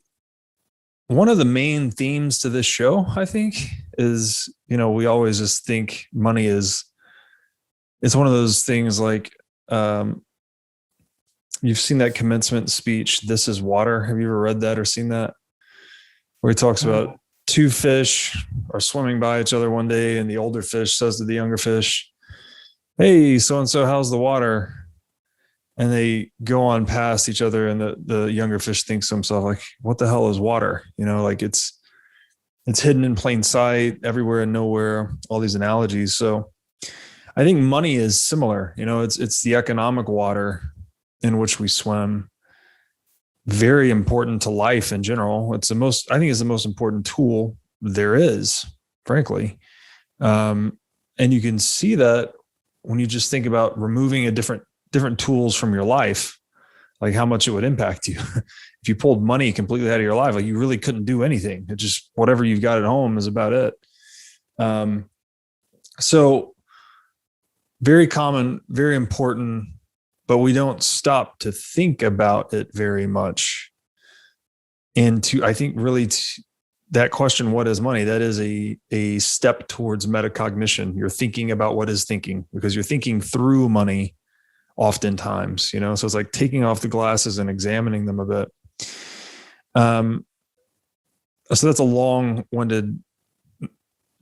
Speaker 1: one of the main themes to this show, I think, is, we always just think money it's one of those things like, you've seen that commencement speech, "This is water." Have you ever read that or seen that? Where he talks about two fish are swimming by each other one day, and the older fish says to the younger fish, "Hey, so-and-so, how's the water?" And they go on past each other, and the younger fish thinks to himself, like, what the hell is water? Like it's hidden in plain sight, everywhere and nowhere, all these analogies. So I think money is similar. It's the economic water in which we swim. Very important to life in general. I think it's the most important tool there is, frankly. And you can see that when you just think about removing different tools from your life, like how much it would impact you. If you pulled money completely out of your life, like you really couldn't do anything. It just, whatever you've got at home is about it. So very common, very important, but we don't stop to think about it very much. And I think really that question, what is money? That is a step towards metacognition. You're thinking about what is thinking, because you're thinking through money oftentimes, so it's like taking off the glasses and examining them a bit. So that's a long-winded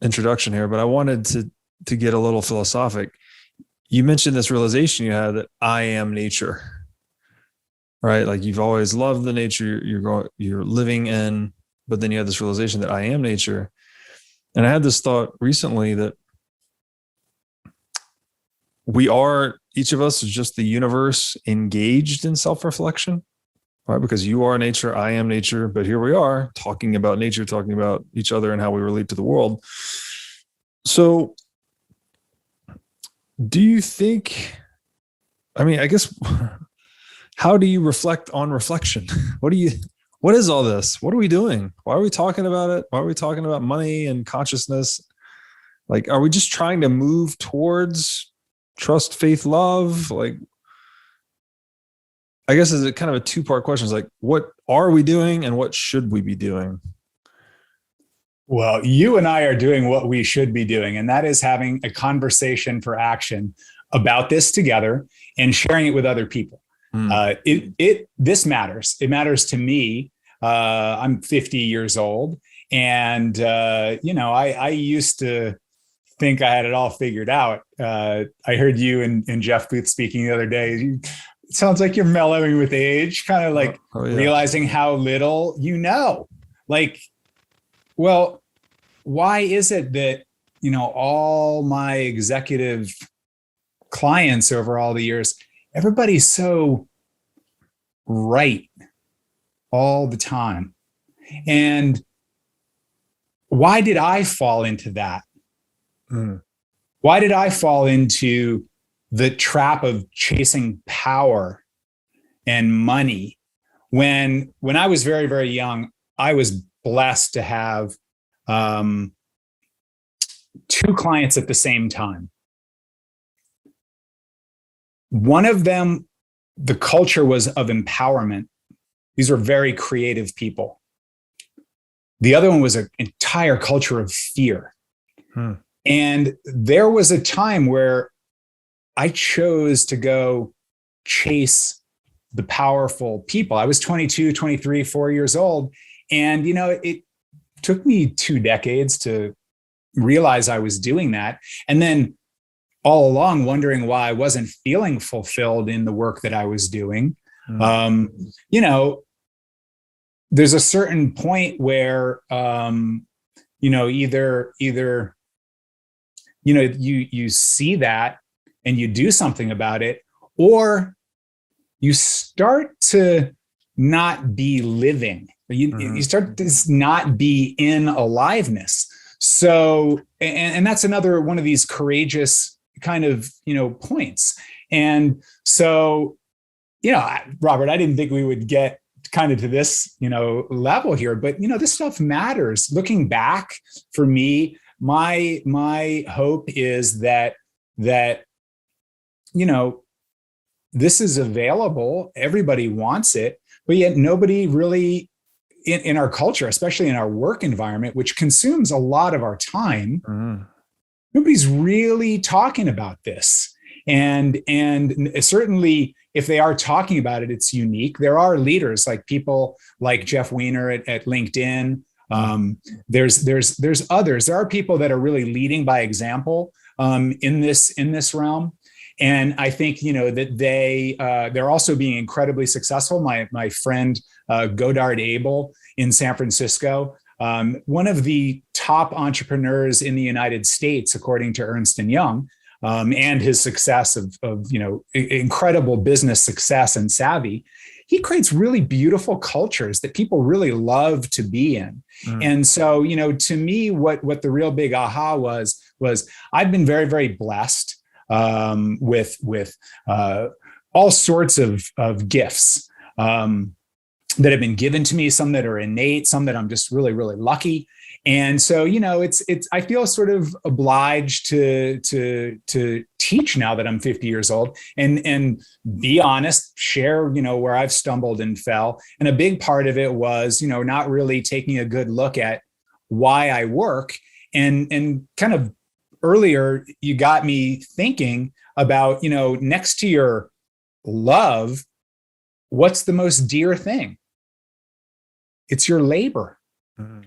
Speaker 1: introduction here, but I wanted to get a little philosophic. You mentioned this realization you had that I am nature, right? Like you've always loved the nature you're living in, but then you had this realization that I am nature. And I had this thought recently that each of us is just the universe engaged in self-reflection, right? Because you are nature, I am nature, but here we are talking about nature, talking about each other and how we relate to the world. So do you think, I mean, I guess, how do you reflect on reflection? What is all this? What are we doing? Why are we talking about it? Why are we talking about money and consciousness? Like, are we just trying to move towards trust, faith, love? Like, I guess is it kind of a two-part question. It's like, what are we doing and what should we be doing?
Speaker 2: Well, you and I are doing what we should be doing, and that is having a conversation for action about this together and sharing it with other people. This matters. It matters to me. I'm 50 years old, and I used to think I had it all figured out. I heard you and Jeff Booth speaking the other day. It sounds like you're mellowing with age, kind of like realizing how little you know. Like, well, why is it that all my executive clients over all the years, everybody's so right all the time? And why did I fall into that? Why did I fall into the trap of chasing power and money? When I was very, very young, I was blessed to have two clients at the same time. One of them, the culture was of empowerment. These were very creative people. The other one was an entire culture of fear. And there was a time where I chose to go chase the powerful people. I was 22, 23, 4 years old. And, it took me 2 decades to realize I was doing that. And then all along wondering why I wasn't feeling fulfilled in the work that I was doing. There's a certain point where, either you see that and you do something about it, or you start to not be living. You start to not be in aliveness. So, and that's another one of these courageous kind of, points. And so, Robert, I didn't think we would get kind of to this, level here, but, this stuff matters. Looking back, for me, my hope is that, this is available. Everybody wants it, but yet nobody really in our culture, especially in our work environment, which consumes a lot of our time, nobody's really talking about this. And certainly if they are talking about it, it's unique. There are leaders, like people like Jeff Weiner at LinkedIn. There's others. There are people that are really leading by example in this realm. And I think, that they're also being incredibly successful. My friend, Godard Abel in San Francisco, one of the top entrepreneurs in the United States, according to Ernst & Young, and his success of incredible business success and savvy, he creates really beautiful cultures that people really love to be in. And so, to me, what the real big aha was I've been very, very blessed with all sorts of gifts that have been given to me, some that are innate, some that I'm just really, really lucky. And so, it's I feel sort of obliged to teach now that I'm 50 years old and be honest, share, where I've stumbled and fell. And a big part of it was, not really taking a good look at why I work. And kind of earlier, you got me thinking about, next to your love, what's the most dear thing? It's your labor.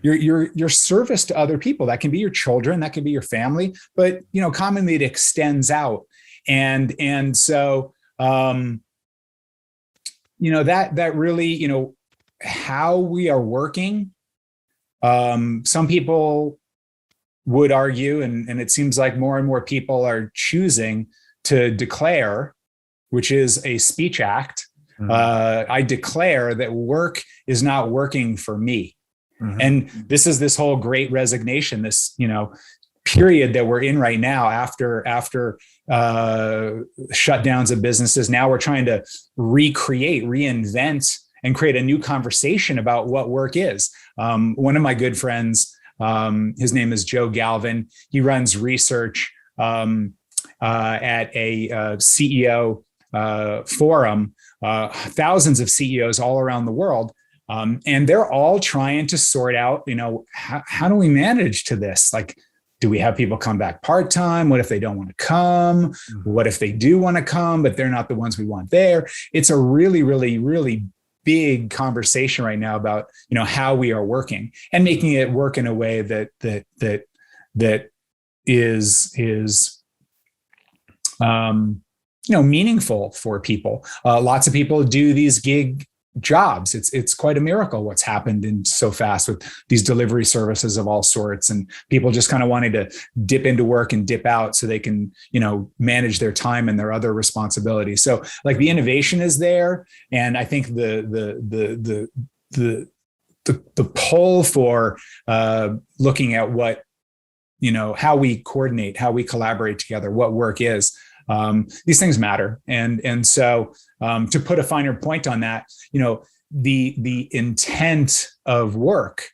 Speaker 2: Your service to other people. That can be your children, that can be your family, but commonly it extends out. And so that really, how we are working. Some people would argue, and it seems like more and more people are choosing to declare, which is a speech act. I declare that work is not working for me. And this is this whole great resignation, this, period that we're in right now after shutdowns of businesses. Now we're trying to recreate, reinvent, and create a new conversation about what work is. One of my good friends, his name is Joe Galvin. He runs research at a CEO forum, thousands of CEOs all around the world. And they're all trying to sort out, how do we manage to this? Like, do we have people come back part-time? What if they don't want to come? What if they do want to come, but they're not the ones we want there? It's a really, really, really big conversation right now about, how we are working and making it work in a way that is meaningful for people. Lots of people do these gig jobs. It's quite a miracle what's happened in so fast with these delivery services of all sorts, and people just kind of wanting to dip into work and dip out so they can, manage their time and their other responsibilities. So like the innovation is there, and I think the pull for looking at what, how we coordinate, how we collaborate together, what work is. These things matter. And so to put a finer point on that, the intent of work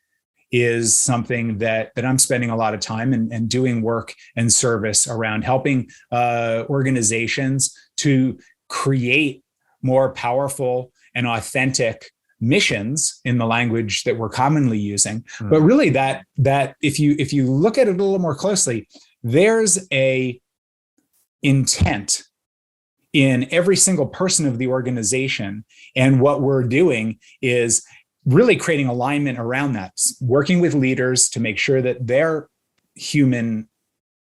Speaker 2: is something that I'm spending a lot of time and doing work and service around, helping organizations to create more powerful and authentic missions in the language that we're commonly using. But really that if you look at it a little more closely, there's a intent in every single person of the organization. And what we're doing is really creating alignment around that, working with leaders to make sure that their human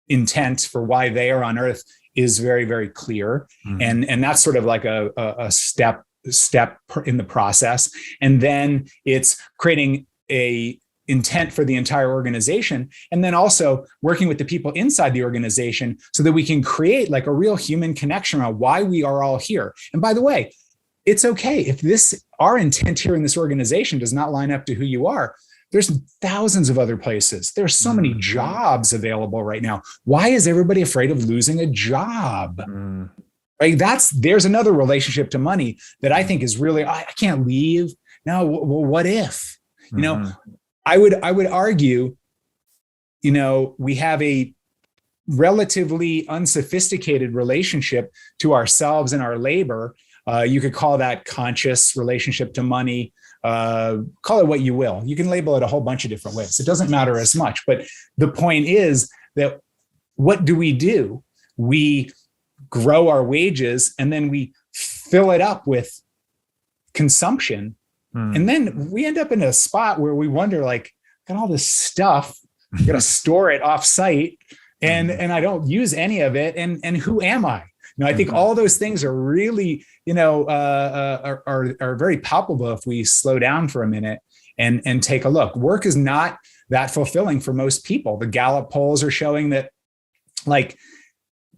Speaker 2: intent for why they are on earth is very, very clear. And that's sort of like a step in the process. And then it's creating a intent for the entire organization, and then also working with the people inside the organization so that we can create like a real human connection around why we are all here. And by the way, it's okay if our intent here in this organization does not line up to who you are. There's thousands of other places. There's so many jobs available right now. Why is everybody afraid of losing a job? Right? There's another relationship to money that I think is really, I can't leave. No, well, what if? I would argue, we have a relatively unsophisticated relationship to ourselves and our labor. You could call that conscious relationship to money. Call it what you will. You can label it a whole bunch of different ways. It doesn't matter as much. But the point is that what do? We grow our wages and then we fill it up with consumption. And then we end up in a spot where we wonder, like, got all this stuff, got to store it off site, and I don't use any of it. And who am I? I think all those things are really, are very palpable if we slow down for a minute and take a look. Work is not that fulfilling for most people. The Gallup polls are showing that like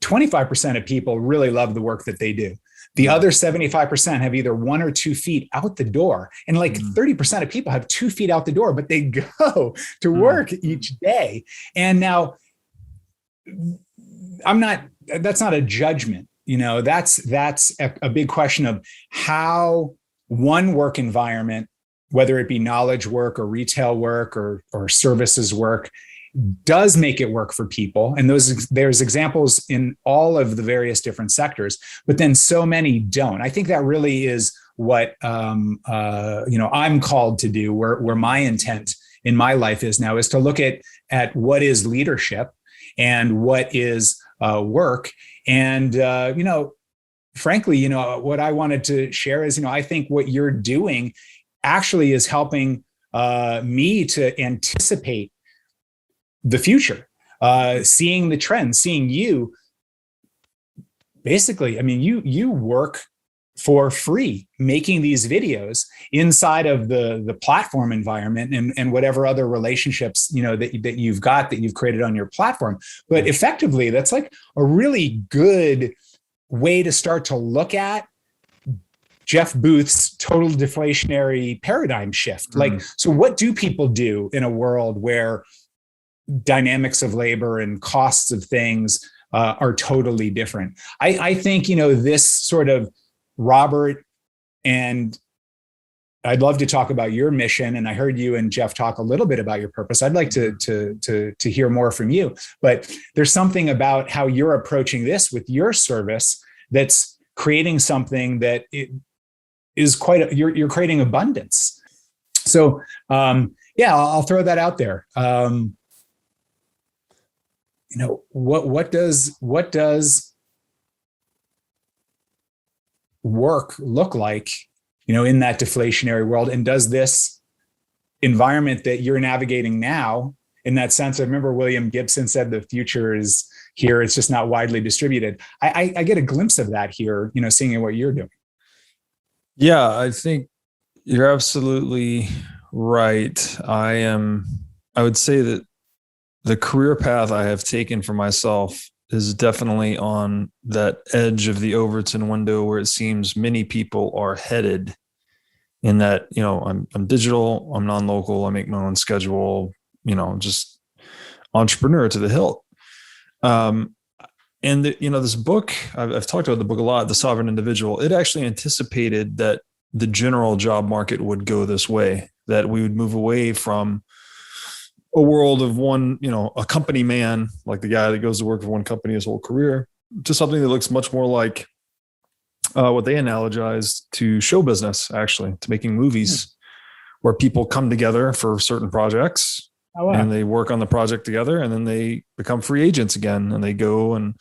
Speaker 2: 25% of people really love the work that they do. The other 75% have either 1 or 2 feet out the door. And like 30% of people have 2 feet out the door, but they go to work each day. And now that's not a judgment. That's a big question of how one work environment, whether it be knowledge work or retail work or services work, does make it work for people. And there's examples in all of the various different sectors, but then so many don't. I think that really is what I'm called to do, where my intent in my life is now, is to look at what is leadership and what is work. And frankly, what I wanted to share is, I think what you're doing actually is helping me to anticipate the future, seeing the trends, seeing you basically, you work for free, making these videos inside of the platform environment and whatever other relationships, that you've created on your platform. But effectively, that's like a really good way to start to look at Jeff Booth's total deflationary paradigm shift. Like, so what do people do in a world where dynamics of labor and costs of things are totally different? I think, this sort of Robert, and I'd love to talk about your mission. And I heard you and Jeff talk a little bit about your purpose. I'd like to hear more from you, but there's something about how you're approaching this with your service that's creating something that is you're creating abundance. So, I'll throw that out there. What does work look like, in that deflationary world? And does this environment that you're navigating now, in that sense, I remember William Gibson said the future is here, it's just not widely distributed. I get a glimpse of that here, seeing what you're doing.
Speaker 1: Yeah, I think you're absolutely right. I would say that the career path I have taken for myself is definitely on that edge of the Overton window where it seems many people are headed, in that, I'm digital, I'm non-local, I make my own schedule, just entrepreneur to the hilt. And this book, I've talked about the book a lot, The Sovereign Individual. It actually anticipated that the general job market would go this way, that we would move away from a world of one, a company man, like the guy that goes to work for one company his whole career, to something that looks much more like what they analogized to show business, actually, to making movies, where people come together for certain projects. Oh, wow. And they work on the project together, and then they become free agents again, and they go, and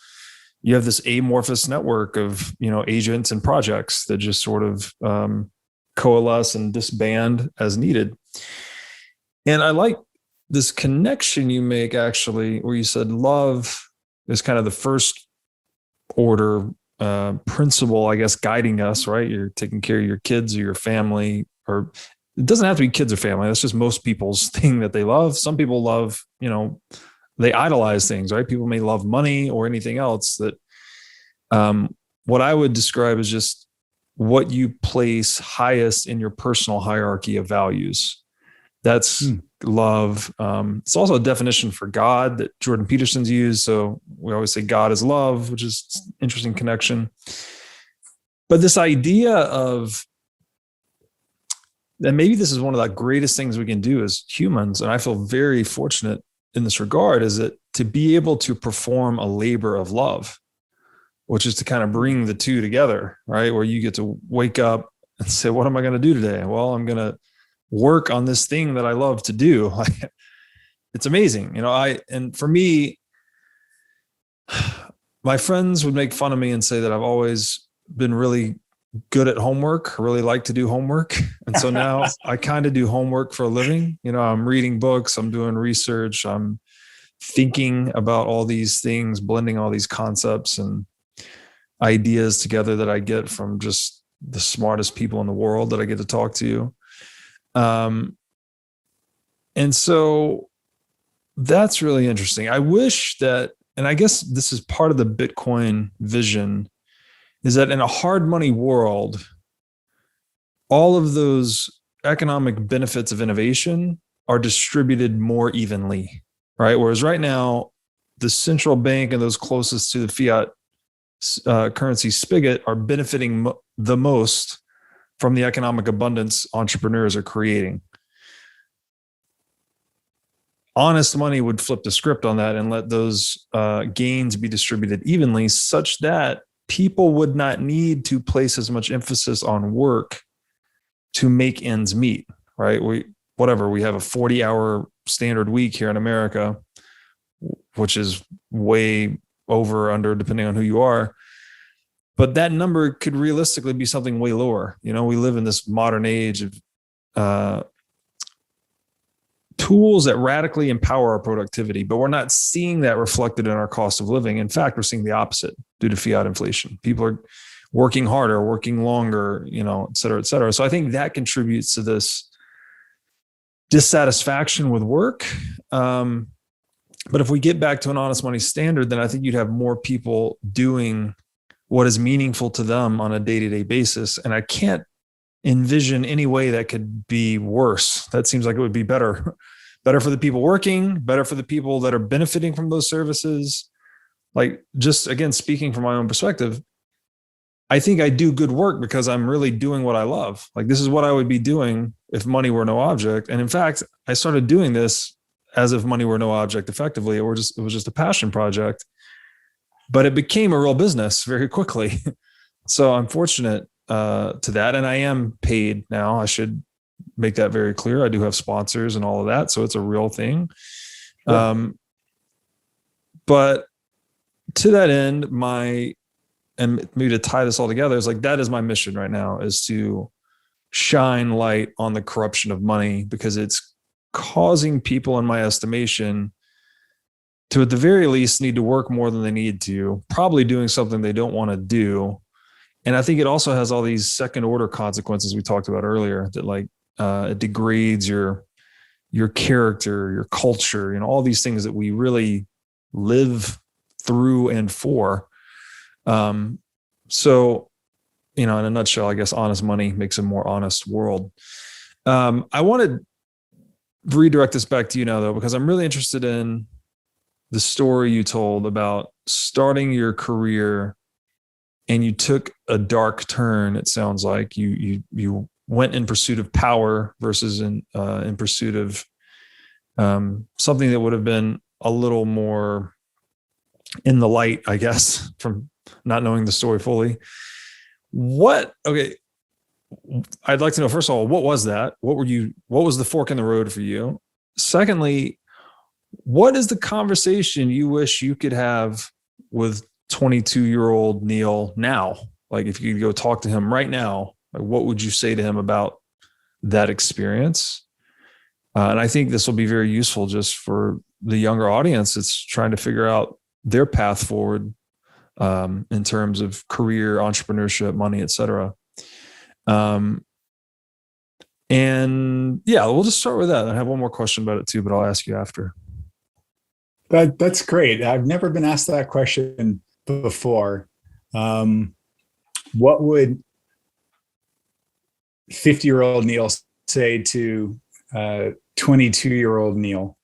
Speaker 1: you have this amorphous network of, agents and projects that just sort of coalesce and disband as needed. And I like this connection you make, actually, where you said love is kind of the first order principle, I guess, guiding us, right? You're taking care of your kids or your family, or it doesn't have to be kids or family. That's just most people's thing that they love. Some people love, they idolize things, right? People may love money or anything else that, what I would describe as just what you place highest in your personal hierarchy of values. That's love. It's also a definition for God that Jordan Peterson's used. So we always say God is love, which is an interesting connection. But this idea of, and maybe this is one of the greatest things we can do as humans, and I feel very fortunate in this regard, is that to be able to perform a labor of love, which is to kind of bring the two together, right? Where you get to wake up and say, what am I going to do today? Well, I'm going to work on this thing that I love to do. It's amazing. And for me, my friends would make fun of me and say that I've always been really good at homework, really like to do homework. And so now I kind of do homework for a living. I'm reading books, I'm doing research, I'm thinking about all these things, blending all these concepts and ideas together that I get from just the smartest people in the world that I get to talk to. And so that's really interesting. I wish that, and I guess this is part of the Bitcoin vision, is that in a hard money world, all of those economic benefits of innovation are distributed more evenly, right? Whereas right now, the central bank and those closest to the fiat currency spigot are benefiting the most from the economic abundance entrepreneurs are creating. Honest money would flip the script on that and let those gains be distributed evenly, such that people would not need to place as much emphasis on work to make ends meet, right? We have a 40-hour standard week here in America, which is way over, under, depending on who you are. But that number could realistically be something way lower. We live in this modern age of tools that radically empower our productivity, but we're not seeing that reflected in our cost of living. In fact, we're seeing the opposite due to fiat inflation. People are working harder, working longer, et cetera, et cetera. So I think that contributes to this dissatisfaction with work. But if we get back to an honest money standard, then I think you'd have more people doing what is meaningful to them on a day-to-day basis. And I can't envision any way that could be worse. That seems like it would be better. Better for the people working, better for the people that are benefiting from those services. Like, just again, speaking from my own perspective, I think I do good work because I'm really doing what I love. Like, this is what I would be doing if money were no object. And in fact, I started doing this as if money were no object effectively. It was just a passion project, but it became a real business very quickly. So I'm fortunate to that. And I am paid now. I should make that very clear. I do have sponsors and all of that. So it's a real thing. Sure. But to that end, and maybe to tie this all together, is like, that is my mission right now, is to shine light on the corruption of money, because it's causing people, in my estimation, to at the very least need to work more than they need to, probably doing something they don't want to do. And I think it also has all these second order consequences we talked about earlier, that like it degrades your character, your culture, all these things that we really live through and for. So, in a nutshell, I guess honest money makes a more honest world. I want to redirect this back to you now, though, because I'm really interested in the story you told about starting your career, and you took a dark turn. It sounds like you went in pursuit of power versus in pursuit of something that would have been a little more in the light, I guess, from not knowing the story fully. Okay. I'd like to know, first of all, what was that? What was the fork in the road for you? Secondly, what is the conversation you wish you could have with 22-year-old Neil now? Like, if you could go talk to him right now, like, what would you say to him about that experience? And I think this will be very useful just for the younger audience that's trying to figure out their path forward in terms of career, entrepreneurship, money, et cetera. And yeah, we'll just start with that. I have one more question about it too, but I'll ask you after.
Speaker 2: That's great. I've never been asked that question before. What would 50-year-old Neil say to 22-year-old Neil?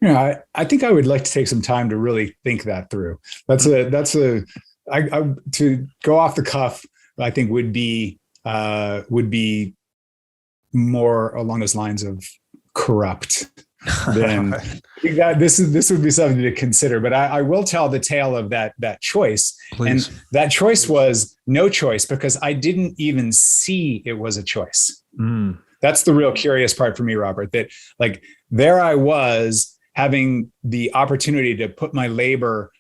Speaker 2: I think I would like to take some time to really think that through. To go off the cuff, I think would be more along those lines of corrupt than this would be something to consider. But I will tell the tale of that choice. Please. And that choice was no choice, because I didn't even see it was a choice. That's the real curious part for me, Robert, that like there I was having the opportunity to put my labor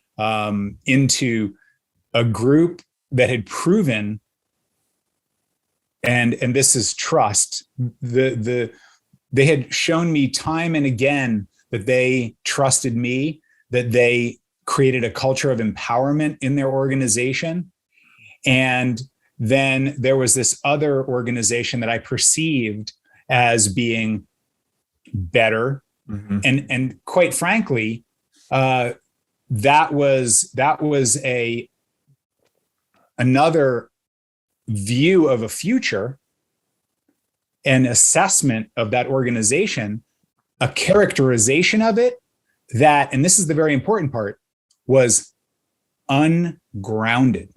Speaker 2: into a group that had proven, and this is trust, they had shown me time and again that they trusted me, that they created a culture of empowerment in their organization. And then there was this other organization that I perceived as being better. Mm-hmm. And quite frankly, that was another view of a future, an assessment of that organization, a characterization of it that, and this is the very important part, was ungrounded.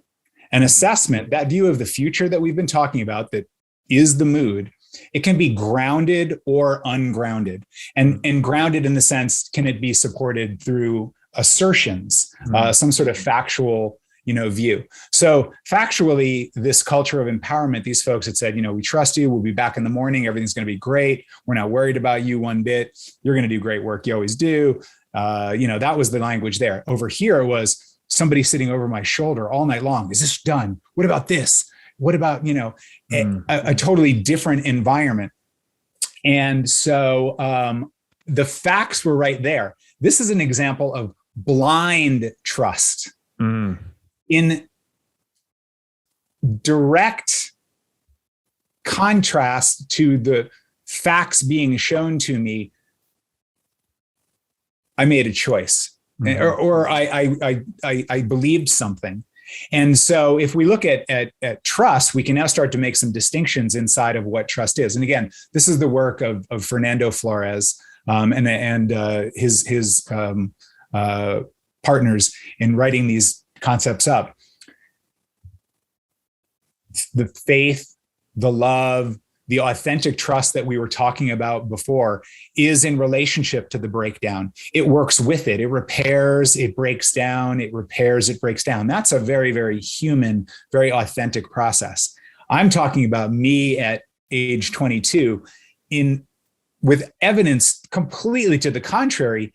Speaker 2: An assessment, that view of the future that we've been talking about, that is the mood, it can be grounded or ungrounded. And grounded in the sense, can it be supported through assertions, some sort of factual view. So factually, this culture of empowerment, these folks had said, we trust you. We'll be back in the morning. Everything's going to be great. We're not worried about you one bit. You're going to do great work. You always do. That was the language there. Over here was somebody sitting over my shoulder all night long. Is this done? What about this? What about, a totally different environment? And so the facts were right there. This is an example of blind trust. In direct contrast to the facts being shown to me, I made a choice. or I believed something. And so if we look at trust, we can now start to make some distinctions inside of what trust is. And again, this is the work of Fernando Flores and his partners in writing these concepts up. The faith, the love, the authentic trust that we were talking about before is in relationship to the breakdown. It works with it. It repairs, it breaks down, it repairs, it breaks down. That's a very, very human, very authentic process. I'm talking about me at age 22 with evidence completely to the contrary,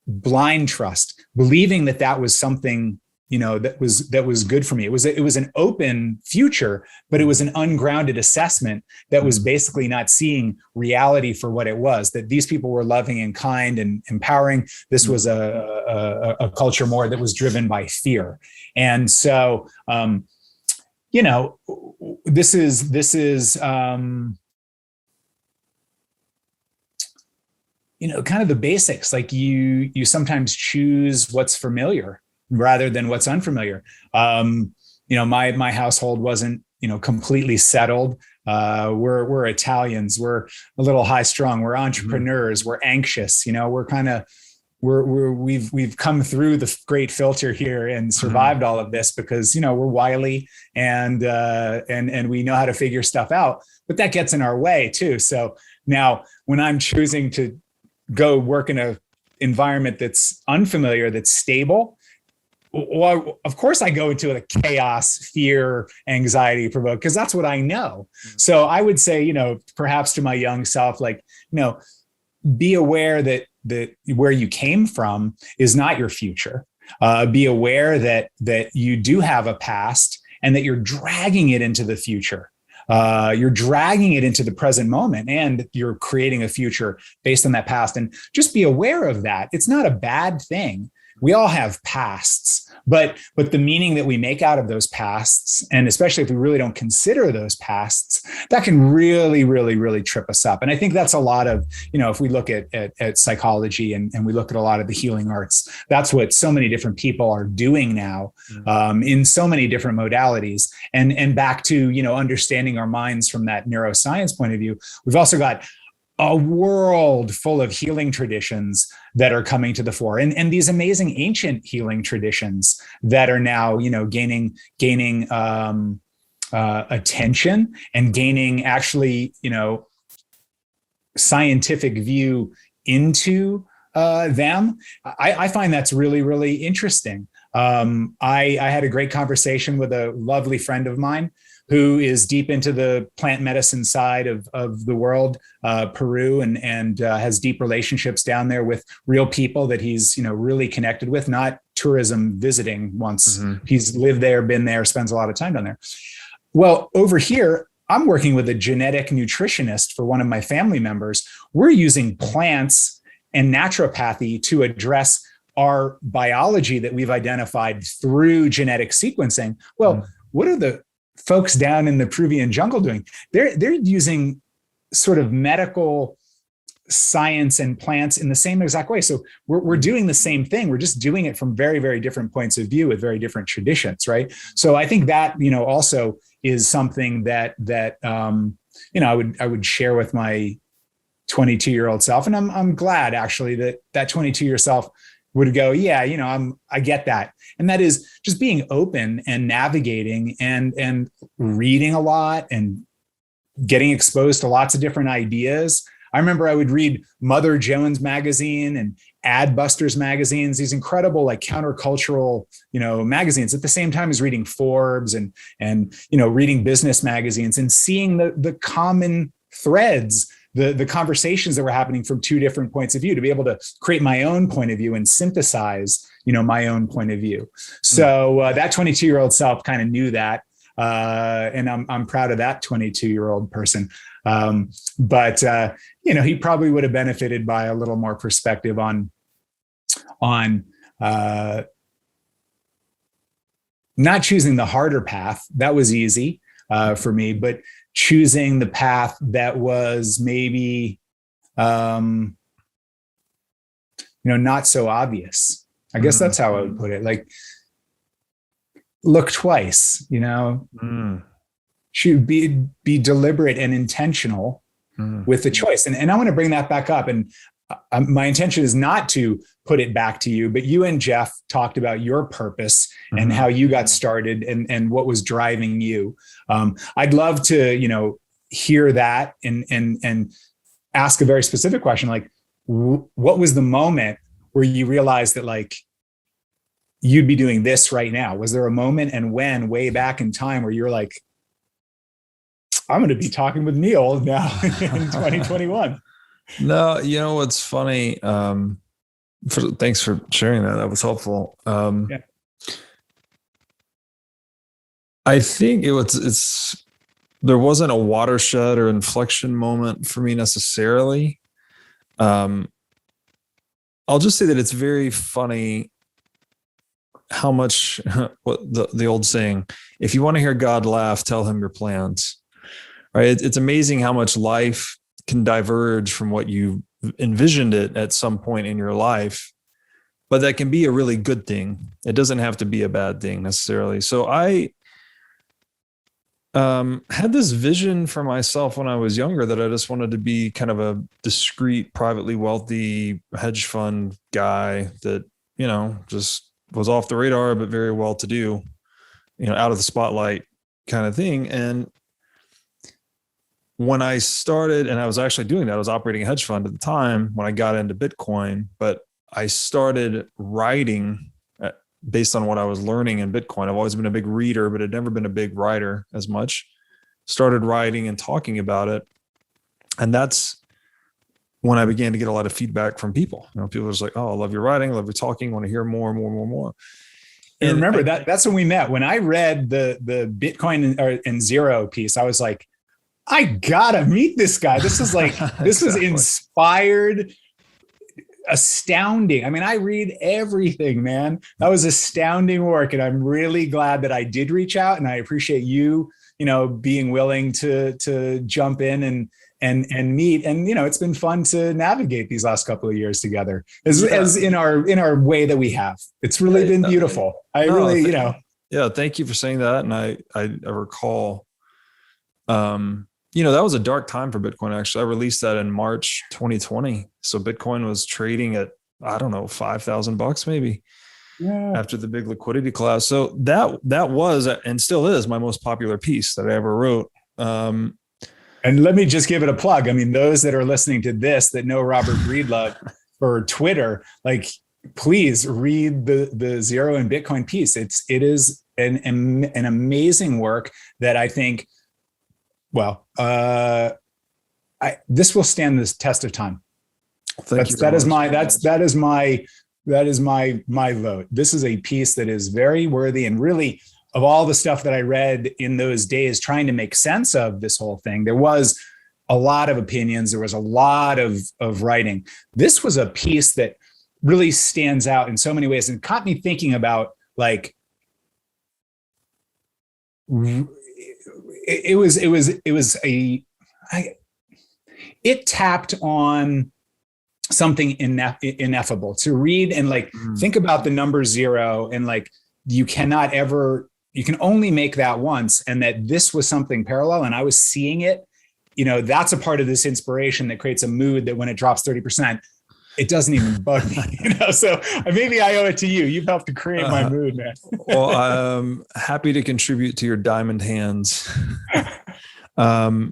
Speaker 2: blind trust, believing that was something that was good for me. It was an open future, but it was an ungrounded assessment that was basically not seeing reality for what it was, that these people were loving and kind and empowering. This was a culture more that was driven by fear. And so, this is kind of the basics. Like you sometimes choose what's familiar rather than what's unfamiliar. My household wasn't, completely settled. We're Italians. We're a little high strung. We're entrepreneurs. We're anxious. We've come through the great filter here and survived all of this because, we're wily and we know how to figure stuff out, but that gets in our way too. So now when I'm choosing to go work in a environment that's unfamiliar, that's stable, well, of course I go into a chaos, fear, anxiety provoke, because that's what I know. So I would say, perhaps to my young self, be aware that where you came from is not your future. Be aware that you do have a past and that you're dragging it into the future. You're dragging it into the present moment and you're creating a future based on that past. And just be aware of that. It's not a bad thing. We all have pasts, but the meaning that we make out of those pasts, and especially if we really don't consider those pasts, that can really, really, really trip us up. And I think that's a lot of, if we look at psychology and we look at a lot of the healing arts, that's what so many different people are doing now in so many different modalities. And back to, understanding our minds from that neuroscience point of view, we've also got a world full of healing traditions that are coming to the fore, and these amazing ancient healing traditions that are now, gaining attention and gaining actually, scientific view into them. I find that's really, really interesting. I had a great conversation with a lovely friend of mine who is deep into the plant medicine side of the world, Peru, and has deep relationships down there with real people that he's, really connected with, not tourism visiting once. He's lived there, been there, spends a lot of time down there. Well, over here, I'm working with a genetic nutritionist for one of my family members. We're using plants and naturopathy to address our biology that we've identified through genetic sequencing. Well, what are the folks down in the Peruvian jungle doing? They're using sort of medical science and plants in the same exact way. So we're doing the same thing. We're just doing it from very, very different points of view with very different traditions, right? So I think that, also is something that I would share with my 22-year-old self. And I'm glad actually that 22-year-old self would go, yeah, I get that. And that is just being open and navigating and reading a lot and getting exposed to lots of different ideas. I remember I would read Mother Jones magazine and Adbusters magazines, these incredible countercultural, magazines, at the same time as reading Forbes and reading business magazines and seeing the common threads, the conversations that were happening from two different points of view, to be able to create my own point of view and synthesize, my own point of view. So that 22-year-old self kind of knew that. And I'm proud of that 22-year-old person. But he probably would have benefited by a little more perspective on not choosing the harder path. That was easy for me, but choosing the path that was maybe not so obvious. I guess that's how I would put it. Like, look twice, should be deliberate and intentional with the choice. And I want to bring that back up. And my intention is not to put it back to you, but you and Jeff talked about your purpose and how you got started and what was driving you. I'd love to, hear that and ask a very specific question. Like, what was the moment where you realized that, like, you'd be doing this right now? Was there a moment, and when, way back in time, where you're like, I'm going to be talking with Neil now in 2021?
Speaker 1: No, what's funny? Thanks for sharing that. That was helpful.
Speaker 2: Yeah.
Speaker 1: I think there wasn't a watershed or inflection moment for me necessarily. I'll just say that it's very funny how much what the old saying, if you want to hear God laugh, tell him your plans. Right? It's amazing how much life can diverge from what you envisioned it at some point in your life, but that can be a really good thing. It doesn't have to be a bad thing necessarily. So I had this vision for myself when I was younger that I just wanted to be kind of a discreet, privately wealthy hedge fund guy that, just was off the radar, but very well to do, out of the spotlight kind of thing. And when I started, and I was actually doing that, I was operating a hedge fund at the time when I got into Bitcoin, but I started writing based on what I was learning in Bitcoin. I've always been a big reader, but I'd never been a big writer as much. Started writing and talking about it. And that's when I began to get a lot of feedback from people. People were just like, oh, I love your writing, I love your talking, want to hear more and more and more and more.
Speaker 2: And remember, that's when we met. When I read the Bitcoin and Zero piece, I was like, I gotta meet this guy. This is like, this exactly. is inspired, astounding. I mean, I read everything, man. That was astounding work. And I'm really glad that I did reach out, and I appreciate you, being willing to jump in and meet. And, it's been fun to navigate these last couple of years together as in our way that we have. It's really been beautiful.
Speaker 1: Yeah. Thank you for saying that. And I recall, that was a dark time for Bitcoin. Actually, I released that in March 2020. So Bitcoin was trading at, I don't know, $5,000 maybe after the big liquidity collapse. So that was, and still is, my most popular piece that I ever wrote.
Speaker 2: And let me just give it a plug. I mean, those that are listening to this that know Robert Breedlove for Twitter, like, please read the Zero and Bitcoin piece. It is an amazing work that I think, this will stand this test of time. That is my vote. This is a piece that is very worthy, and really, of all the stuff that I read in those days, trying to make sense of this whole thing, there was a lot of opinions. There was a lot of writing. This was a piece that really stands out in so many ways and caught me thinking about, like, it tapped on something ineffable to read and, like, think about the number zero, and, like, you can only make that once, and that this was something parallel, and I was seeing it. That's a part of this inspiration that creates a mood that when it drops 30%, it doesn't even bug me, so maybe I owe it to you. You've helped to create my mood, man.
Speaker 1: Well, I'm happy to contribute to your diamond hands. I'll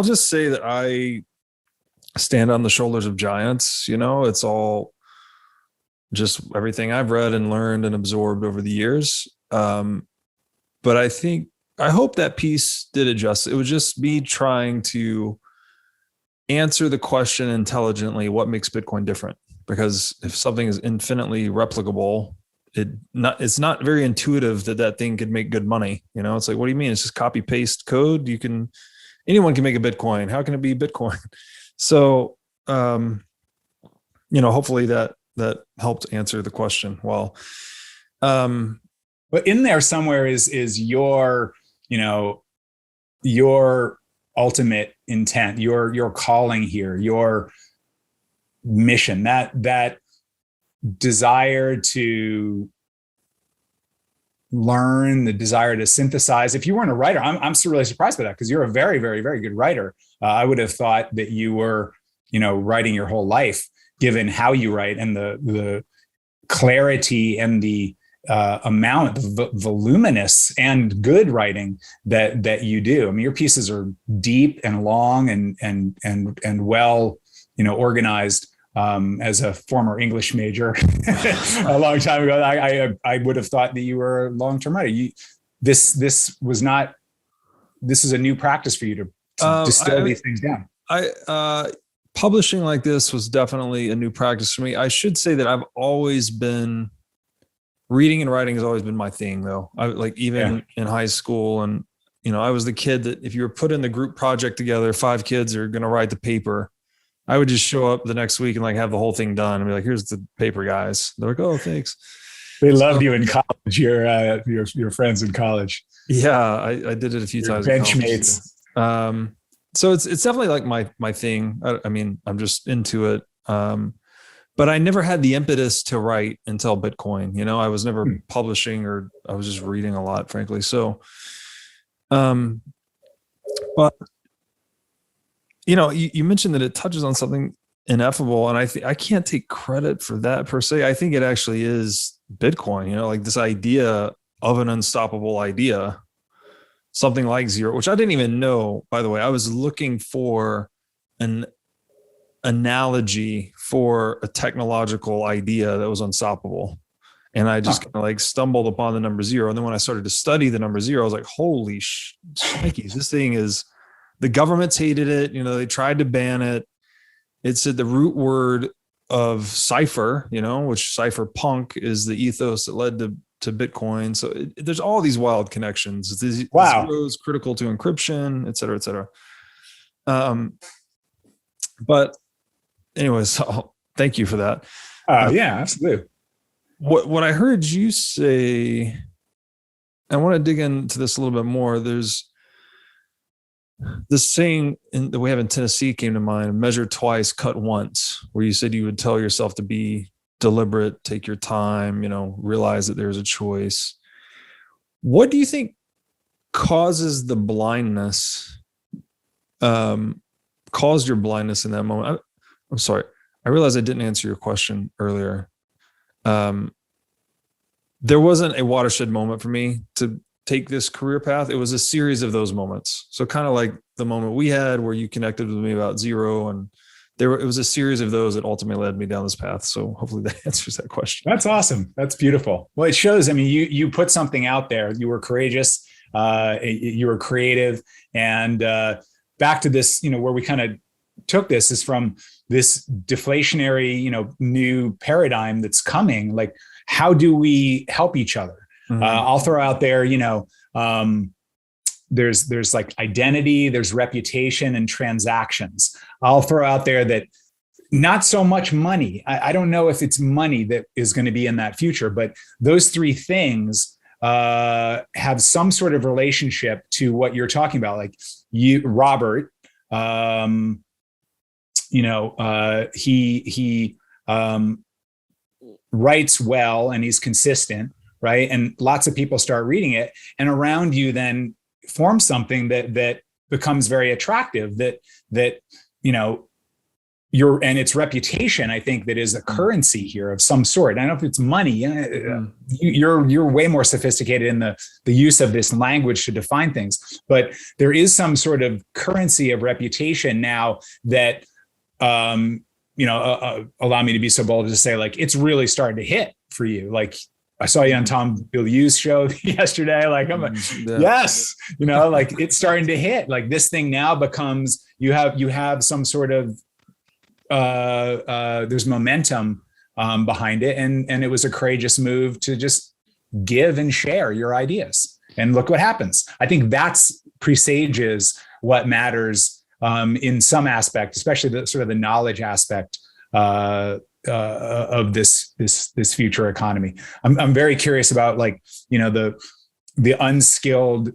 Speaker 1: just say that I stand on the shoulders of giants. It's all just everything I've read and learned and absorbed over the years. But I hope that piece did it justice. It was just me trying to answer the question intelligently, what makes Bitcoin different? Because if something is infinitely replicable, it's not very intuitive that thing could make good money. It's like, what do you mean? It's just copy paste code. Anyone can make a Bitcoin. How can it be Bitcoin? So, hopefully that helped answer the question well.
Speaker 2: But in there somewhere is your ultimate intent, your calling here, mission, that desire to learn, the desire to synthesize. If you weren't a writer, I'm still really surprised by that, because you're a very, very, very good writer. I would have thought that you were, writing your whole life, given how you write and the clarity and the amount of voluminous and good writing that you do. I mean, your pieces are deep and long and well, organized. As a former English major a long time ago, I would have thought that you were a long-term writer. This is a new practice for you to distill these things down.
Speaker 1: Publishing like this was definitely a new practice for me. I should say that I've always been reading and writing has always been my thing, though. In high school, and I was the kid that if you were put in the group project together, 5 kids are going to write the paper, I would just show up the next week and have the whole thing done and be like, "Here's the paper, guys." They're like, "Oh, thanks."
Speaker 2: They loved you in college. Your friends in college.
Speaker 1: Yeah, I did it a few times.
Speaker 2: Benchmates.
Speaker 1: So it's definitely like my thing. I mean, I'm just into it. But I never had the impetus to write until Bitcoin. I was never publishing, or I was just reading a lot, frankly. So, but you mentioned that it touches on something ineffable, and I can't take credit for that per se. I think it actually is Bitcoin. Like this idea of an unstoppable idea, something like zero, which I didn't even know. By the way, I was looking for an analogy for a technological idea that was unstoppable, and I just kind of stumbled upon the number zero. And then when I started to study the number zero, I was like, "Holy shnikes, this thing is." The governments hated it. They tried to ban it. It's the root word of cipher, which cypherpunk is the ethos that led to Bitcoin. So there's all these wild connections.
Speaker 2: Wow.
Speaker 1: Zeros critical to encryption, et cetera, et cetera. But anyways, so thank you for that.
Speaker 2: Yeah, absolutely.
Speaker 1: What I heard you say, I want to dig into this a little bit more. There's this saying that we have in Tennessee came to mind: measure twice, cut once, where you said you would tell yourself to be deliberate, take your time, realize that there's a choice. What do you think causes the blindness, caused your blindness in that moment? I'm sorry. I realized I didn't answer your question earlier. There wasn't a watershed moment for me to take this career path. It was a series of those moments. So kind of like the moment we had where you connected with me about zero, and it was a series of those that ultimately led me down this path. So hopefully that answers that question.
Speaker 2: That's awesome. That's beautiful. Well, it shows, you put something out there. You were courageous. You were creative. And back to this, where we kind of took this is from this deflationary, new paradigm that's coming. Like, how do we help each other? I'll throw out there, there's like identity, there's reputation, and transactions. I'll throw out there that not so much money. I don't know if it's money that is going to be in that future, but those 3 things have some sort of relationship to what you're talking about. Like Robert, he writes well and he's consistent. Right. And lots of people start reading it, and around you then forms something that becomes very attractive, that and its reputation, I think, that is a currency here of some sort. I don't know if it's money. You're way more sophisticated in the use of this language to define things, but there is some sort of currency of reputation now that, allow me to be so bold as to say, like, it's really starting to hit for you. Like, I saw you on Tom Bilyeu's show yesterday. Like, I'm yes, like it's starting to hit. Like, this thing now becomes, you have some sort of, there's momentum behind it. And it was a courageous move to just give and share your ideas. And look what happens. I think that's presages what matters in some aspect, especially the sort of the knowledge aspect of this future economy. I'm very curious about, like, the unskilled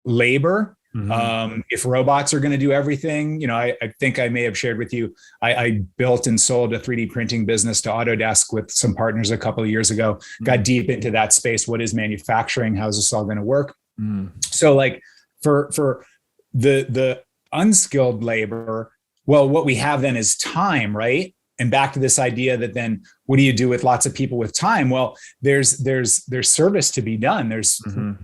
Speaker 2: labor If robots are going to do everything, I think I may have shared with you, I built and sold a 3D printing business to Autodesk with some partners a couple of years ago, got deep into that space. What is manufacturing? How's this all going to work? So like for the unskilled labor, well, what we have then is time, right? And back to this idea that then what do you do with lots of people with time? Well, there's service to be done. There's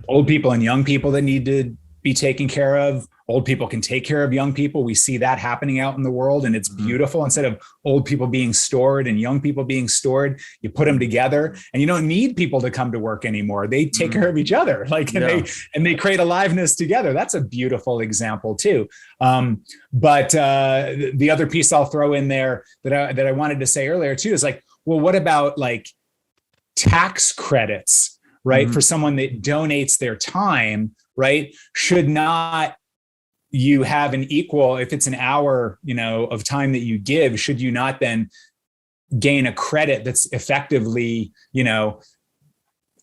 Speaker 2: old people and young people that need to be taken care of. Old people can take care of young people. We see that happening out in the world, and it's beautiful. Instead of old people being stored and young people being stored, you put them together, and you don't need people to come to work anymore. They take care of each other, and they create aliveness together. That's a beautiful example too. But the other piece I'll throw in there that I wanted to say earlier too is like, well, what about like tax credits, right? For someone that donates their time, right? Should not you have an equal, if it's an hour, of time that you give, should you not then gain a credit that's effectively,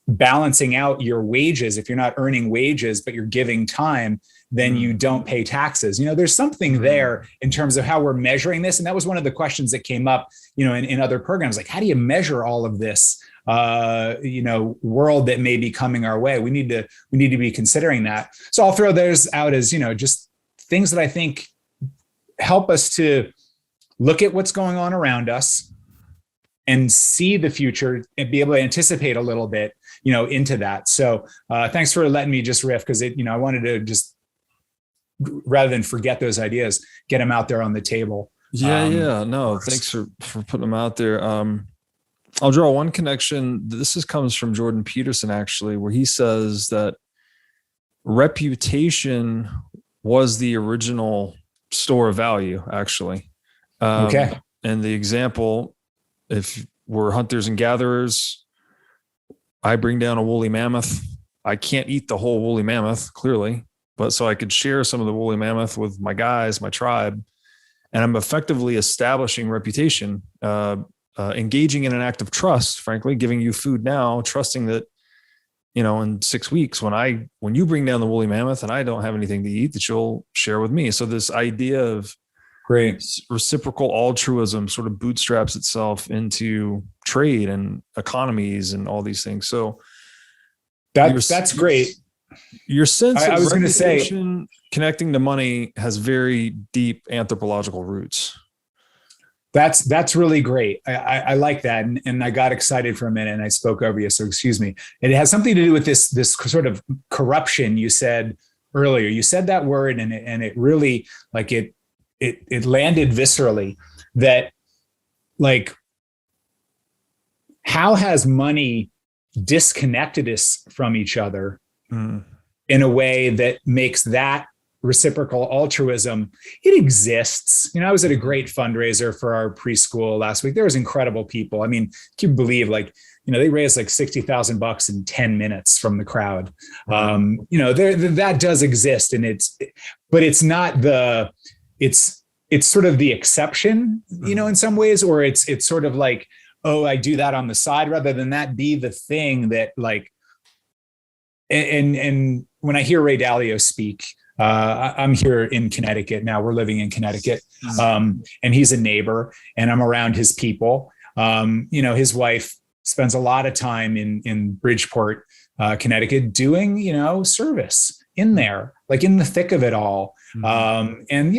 Speaker 2: balancing out your wages? If you're not earning wages, but you're giving time, then you don't pay taxes. There's something there in terms of how we're measuring this. And that was one of the questions that came up, in other programs, like, how do you measure all of this? World that may be coming our way. We need to be considering that. So I'll throw those out as, just things that I think help us to look at what's going on around us and see the future and be able to anticipate a little bit, into that. So thanks for letting me just riff, because I wanted to just, rather than forget those ideas, get them out there on the table.
Speaker 1: No, thanks for putting them out there. I'll draw one connection. Comes from Jordan Peterson, actually, where he says that reputation was the original store of value, actually.
Speaker 2: Okay.
Speaker 1: And the example, if we're hunters and gatherers, I bring down a woolly mammoth. I can't eat the whole woolly mammoth, clearly, but so I could share some of the woolly mammoth with my guys, my tribe, and I'm effectively establishing reputation, engaging in an act of trust, frankly, giving you food now, trusting that, in 6 weeks, when you bring down the woolly mammoth and I don't have anything to eat, that you'll share with me. So this idea of reciprocal altruism sort of bootstraps itself into trade and economies and all these things. So
Speaker 2: that's great.
Speaker 1: Your sense
Speaker 2: I was going to say,
Speaker 1: connecting to money has very deep anthropological roots.
Speaker 2: That's really great. I like that. And I got excited for a minute and I spoke over you. So excuse me. It has something to do with this sort of corruption you said earlier. You said that word and it really, like, it landed viscerally, that, like, how has money disconnected us from each other in a way that makes that reciprocal altruism, it exists. I was at a great fundraiser for our preschool last week. There was incredible people. I mean, can you believe, like, they raised like $60,000 in 10 minutes from the crowd. That does exist, and but it's not it's sort of the exception, in some ways, or it's sort of like, oh, I do that on the side, rather than that be the thing that, like, and when I hear Ray Dalio speak, I'm here in Connecticut now. We're living in Connecticut, and he's a neighbor, and I'm around his people. His wife spends a lot of time in Bridgeport, Connecticut, doing, service in there, like in the thick of it all. And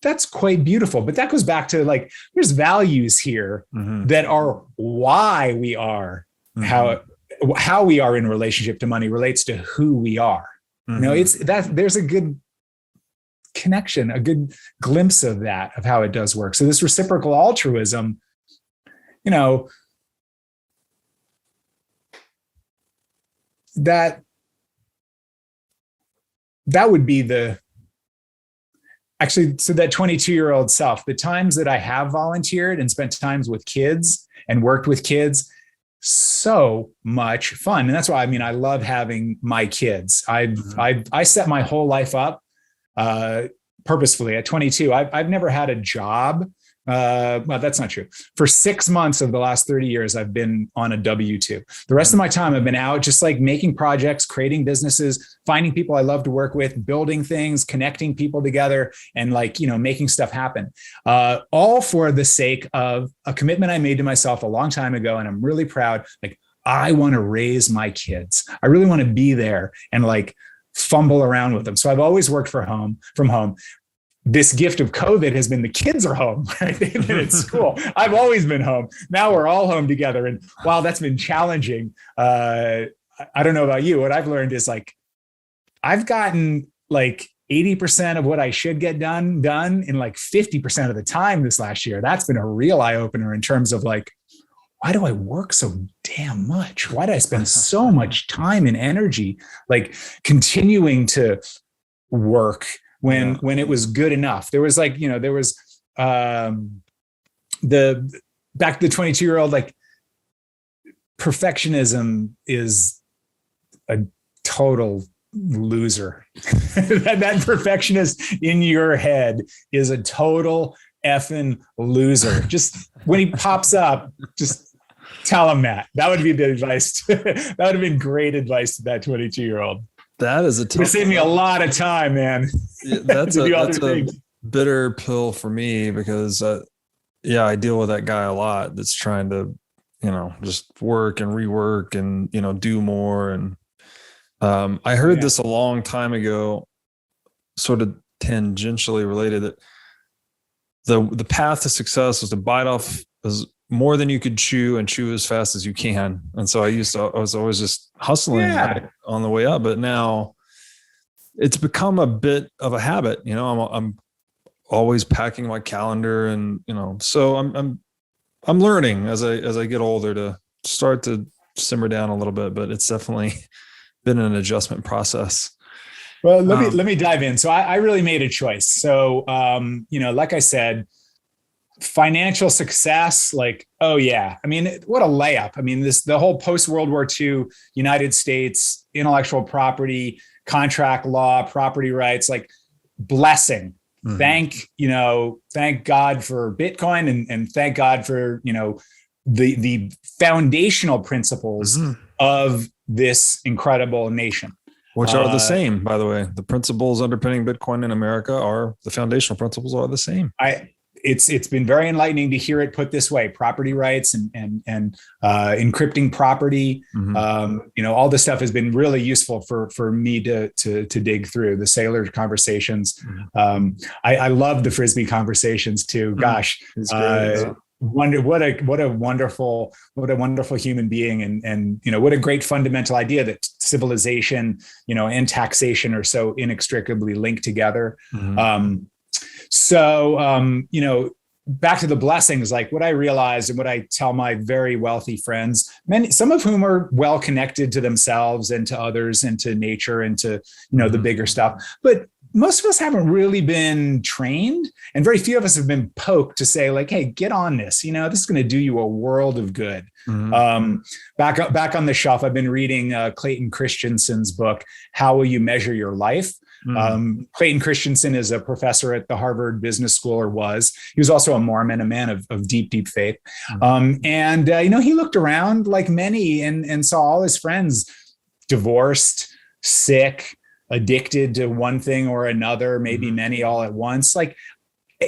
Speaker 2: that's quite beautiful. But that goes back to, like, there's values here that are why we are, how we are in relationship to money relates to who we are. There's a good connection, a good glimpse of that, of how it does work. So this reciprocal altruism, that would be so that 22-year-old self, the times that I have volunteered and spent times with kids and worked with kids, so much fun. And that's why, I love having my kids. I set my whole life up purposefully at 22. I've never had a job Well, that's not true. For 6 months of the last 30 years, I've been on a W-2. The rest of my time, I've been out just like making projects, creating businesses, finding people I love to work with, building things, connecting people together, and like, making stuff happen. All for the sake of a commitment I made to myself a long time ago. And I'm really proud. Like, I want to raise my kids. I really want to be there and like fumble around with them. So I've always worked from home. This gift of COVID has been the kids are home, right? They've been at school. I've always been home. Now we're all home together. And while that's been challenging, I don't know about you. What I've learned is like, I've gotten like 80% of what I should get done in like 50% of the time this last year. That's been a real eye opener in terms of like, why do I work so damn much? Why do I spend so much time and energy like continuing to work when it was good enough? There was like, there was the back to the 22-year-old, like perfectionism is a total loser. that perfectionist in your head is a total effing loser. Just when he pops up, just tell him that. That would be the advice. That would have been great advice to that 22-year-old.
Speaker 1: That is a tough.
Speaker 2: It saved me a lot of time, man.
Speaker 1: Yeah, that's a bitter pill for me because, I deal with that guy a lot. That's trying to, just work and rework and do more. And I heard this a long time ago, sort of tangentially related, that the path to success was to bite off as more than you could chew and chew as fast as you can. And so I was always just hustling on the way up, but now it's become a bit of a habit. I'm always packing my calendar and, so I'm learning as I get older to start to simmer down a little bit, but it's definitely been an adjustment process.
Speaker 2: Well, let me dive in. So I really made a choice. So, like I said, financial success, like, oh yeah. I mean, what a layup. I mean, the whole post-World War II United States, intellectual property, contract law, property rights, like blessing. Mm-hmm. Thank God for Bitcoin and thank God for, the foundational principles of this incredible nation.
Speaker 1: Which are the same, by the way. The principles underpinning Bitcoin in America the foundational principles are the same.
Speaker 2: It's been very enlightening to hear it put this way: property rights and encrypting property. Mm-hmm. All this stuff has been really useful for me to dig through the sailor conversations. Mm-hmm. I love the Frisbee conversations too. Mm-hmm. Gosh, it's great. What a wonderful human being, and what a great fundamental idea that civilization, and taxation are so inextricably linked together. Mm-hmm. Back to the blessings, like what I realized and what I tell my very wealthy friends, some of whom are well connected to themselves and to others and to nature and to, the bigger stuff. But most of us haven't really been trained, and very few of us have been poked to say like, hey, get on this. This is going to do you a world of good. Mm-hmm. Back on the shelf, I've been reading Clayton Christensen's book, How Will You Measure Your Life? Mm-hmm. Clayton Christensen is a professor at the Harvard Business School, or was. He was also a Mormon, a man of deep, deep faith. Mm-hmm. He looked around like many and saw all his friends divorced, sick, addicted to one thing or another, maybe many all at once. Like,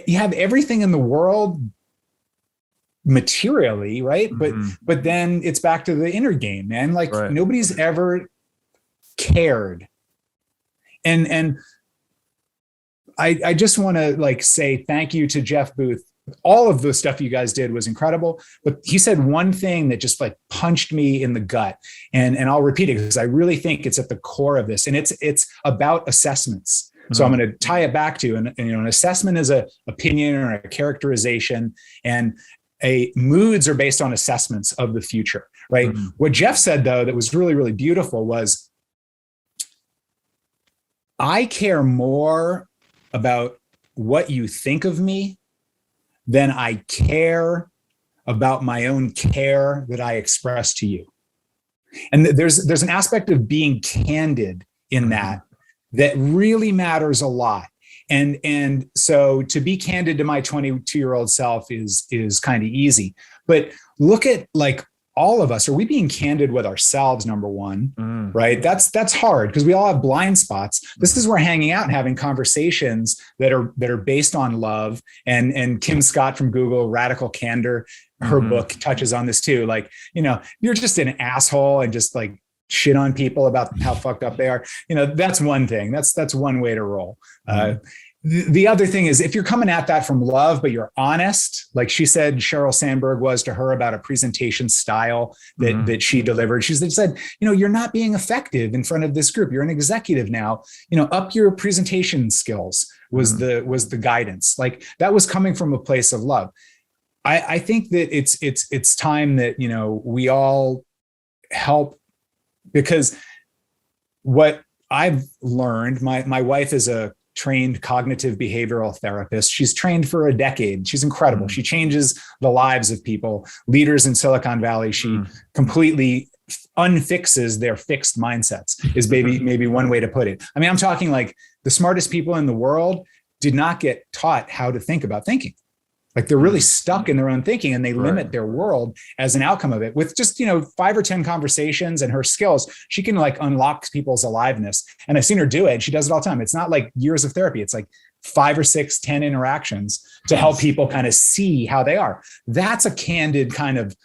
Speaker 2: you have everything in the world materially, right? Mm-hmm. But then it's back to the inner game, man. Like, right. Nobody's ever cared. And I just want to like say thank you to Jeff Booth. All of the stuff you guys did was incredible, but he said one thing that just like punched me in the gut, and I'll repeat it because I really think it's at the core of this, and it's about assessments. Mm-hmm. So I'm going to tie it back to, an assessment is a opinion or a characterization, and moods are based on assessments of the future, right? Mm-hmm. What Jeff said though, that was really, really beautiful was, I care more about what you think of me than I care about my own care that I express to you. And there's an aspect of being candid in that really matters a lot. And so to be candid to my 22-year-old self is kind of easy. But look at like all of us, are we being candid with ourselves? Number one, right? That's hard because we all have blind spots. This is where hanging out and having conversations that are based on love. And Kim Scott from Google, Radical Candor, her book touches on this too. Like, you're just an asshole and just like shit on people about how fucked up they are. That's one thing. That's one way to roll. The other thing is if you're coming at that from love, but you're honest, like she said, Sheryl Sandberg was to her about a presentation style that she delivered. She said, you're not being effective in front of this group. You're an executive now, up your presentation skills was the guidance. Like that was coming from a place of love. I think that it's time that, we all help, because what I've learned, my wife is a trained cognitive behavioral therapist. She's trained for a decade. She's incredible. She changes the lives of people, leaders in Silicon Valley. She completely unfixes their fixed mindsets is maybe one way to put it. I mean, I'm talking like the smartest people in the world did not get taught how to think about thinking. Like they're really stuck in their own thinking and they limit their world as an outcome of it. With just, 5 or 10 conversations and her skills, she can like unlock people's aliveness. And I've seen her do it. And she does it all the time. It's not like years of therapy. It's like 5 or 6, 10 interactions to help people kind of see how they are. That's a candid kind of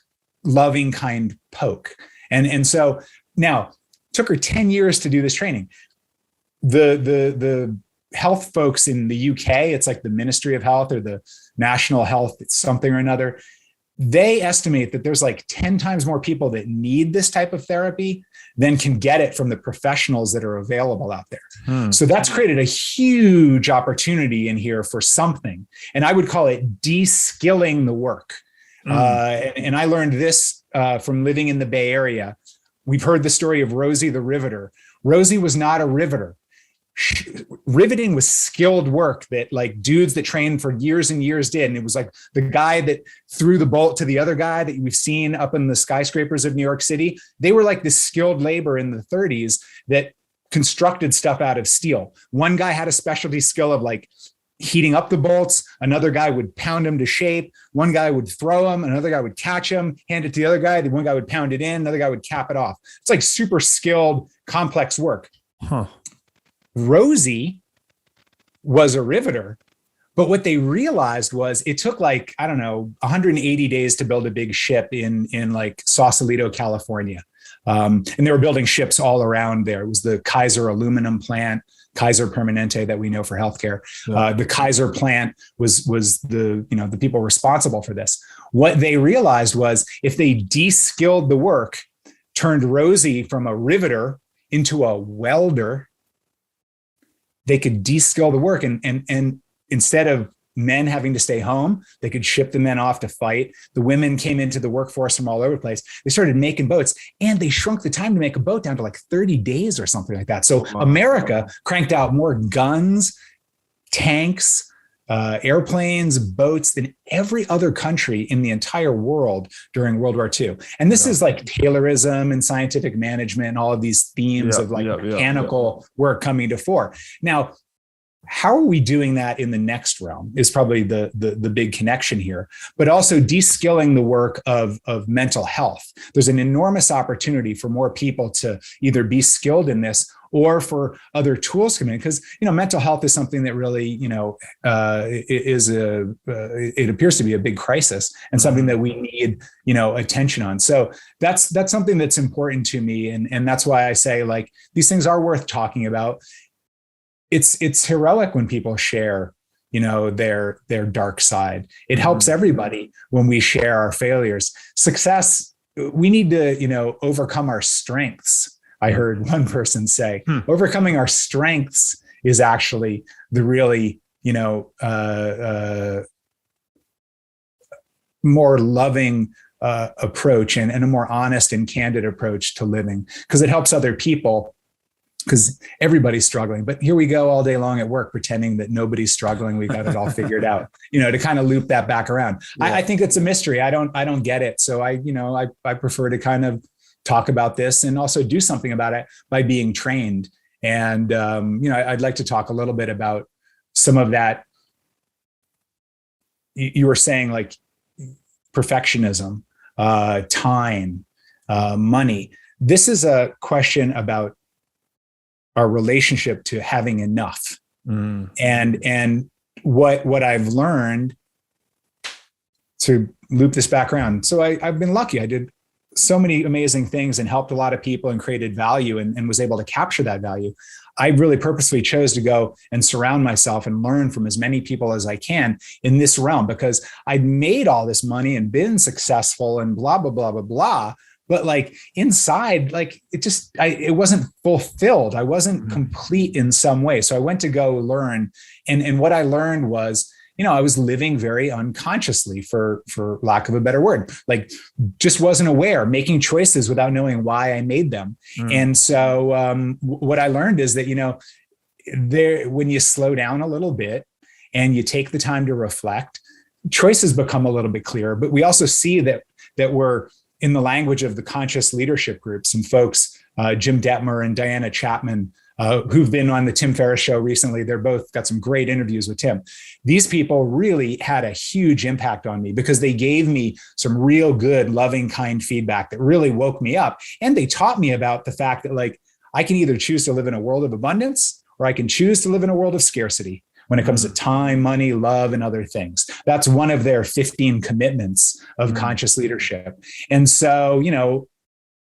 Speaker 2: loving kind poke. And so now took her 10 years to do this training. The health folks in the UK, it's like the Ministry of Health or the National Health something or another, they estimate that there's like 10 times more people that need this type of therapy than can get it from the professionals that are available out there. So that's created a huge opportunity in here for something. And I would call it de-skilling the work. And I learned this from living in the Bay Area. We've heard the story of Rosie the Riveter. Rosie was not a riveter. Riveting was skilled work that like dudes that trained for years and years did. And it was like the guy that threw the bolt to the other guy that we've seen up in the skyscrapers of New York City. They were like this skilled labor in the 30s that constructed stuff out of steel. One guy had a specialty skill of like heating up the bolts. Another guy would pound them to shape. One guy would throw them. Another guy would catch them, hand it to the other guy. The one guy would pound it in. Another guy would cap it off. It's like super skilled, complex work. Rosie was a riveter, but what they realized was it took like, 180 days to build a big ship in like Sausalito, California. And they were building ships all around there. It was the Kaiser aluminum plant, Kaiser Permanente that we know for healthcare. The Kaiser plant was the the people responsible for this. What they realized was if they de-skilled the work, turned Rosie from a riveter into a welder, they could de-skill the work and instead of men having to stay home, they could ship the men off to fight. The women came into the workforce from all over the place. They started making boats and they shrunk the time to make a boat down to like 30 days or something like that. So America cranked out more guns, tanks, airplanes, boats than every other country in the entire world during World War II. And this is like Taylorism and scientific management and all of these themes of like mechanical work coming to fore. Now, how are we doing that in the next realm is probably the big connection here, but also de-skilling the work of mental health. There's an enormous opportunity for more people to either be skilled in this or for other tools coming in, because mental health is something that really it appears to be a big crisis and something that we need attention on. So that's something that's important to me, and that's why I say like these things are worth talking about. It's heroic when people share their dark side. It helps everybody when we share our failures. Success, we need to overcome our strengths. I heard one person say, overcoming our strengths is actually the really, more loving approach and a more honest and candid approach to living, because it helps other people, because everybody's struggling. But here we go all day long at work pretending that nobody's struggling. We got it all figured out, to kind of loop that back around. Yeah. I think it's a mystery. I don't get it. So I prefer to kind of talk about this and also do something about it by being trained. And, I'd like to talk a little bit about some of that, you were saying like perfectionism, time, money. This is a question about our relationship to having enough. And what I've learned, to loop this back around. So I've been lucky. I did so many amazing things and helped a lot of people and created value and was able to capture that value. I really purposely chose to go and surround myself and learn from as many people as I can in this realm, because I'd made all this money and been successful and blah, blah, blah, blah, blah. But like inside, like it wasn't fulfilled. I wasn't complete in some way. So I went to go learn. And what I learned was, I was living very unconsciously, for lack of a better word, like just wasn't aware, making choices without knowing why I made them. And so what I learned is that, when you slow down a little bit and you take the time to reflect, choices become a little bit clearer. But we also see that we're, in the language of the conscious leadership group, some folks, Jim Detmer and Diana Chapman, who've been on the Tim Ferriss show recently. They're both got some great interviews with Tim. These people really had a huge impact on me because they gave me some real good, loving, kind feedback that really woke me up. And they taught me about the fact that like, I can either choose to live in a world of abundance or I can choose to live in a world of scarcity when it comes to time, money, love, and other things. That's one of their 15 commitments of conscious leadership. And so,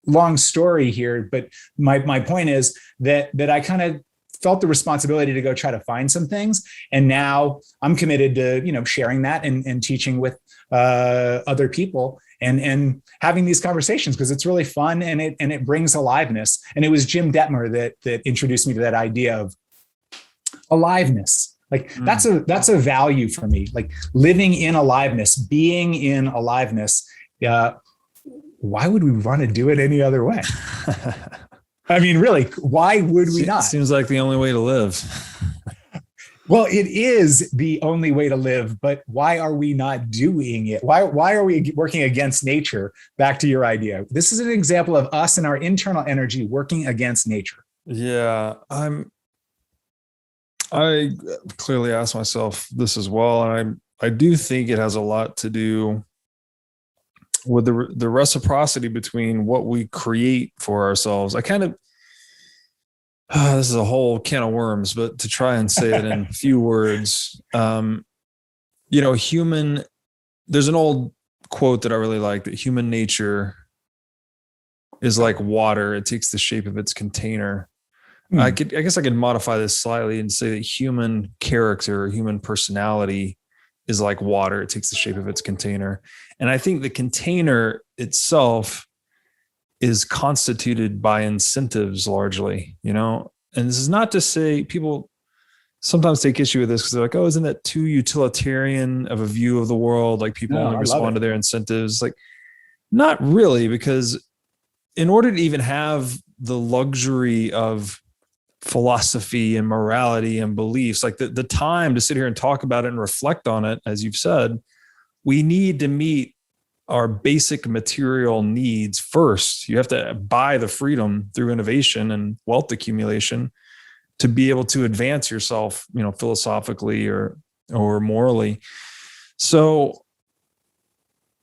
Speaker 2: long story here, but my point is that I kind of felt the responsibility to go try to find some things. And now I'm committed to, sharing that and teaching with other people and having these conversations, because it's really fun and it brings aliveness. And it was Jim Detmer that introduced me to that idea of aliveness. Like that's a value for me, like living in aliveness, being in aliveness. Why would we want to do it any other way? I mean, really, why would we not?
Speaker 1: Seems like the only way to live.
Speaker 2: Well, it is the only way to live, but why are we not doing it? Why are we working against nature? Back to your idea. This is an example of us and our internal energy working against nature.
Speaker 1: Yeah, I clearly asked myself this as well, and I do think it has a lot to do with the reciprocity between what we create for ourselves. I kind of, this is a whole can of worms, but to try and say it in a few words, there's an old quote that I really like, that human nature is like water. It takes the shape of its container. I guess I could modify this slightly and say that human character, human personality is like water. It takes the shape of its container. And I think the container itself is constituted by incentives largely, and this is not to say, people sometimes take issue with this because they're like, oh, isn't that too utilitarian of a view of the world? Like people only respond to their incentives. Like, not really, because in order to even have the luxury of philosophy and morality and beliefs, like the time to sit here and talk about it and reflect on it, as you've said, we need to meet our basic material needs first. You have to buy the freedom through innovation and wealth accumulation to be able to advance yourself, philosophically or morally. So,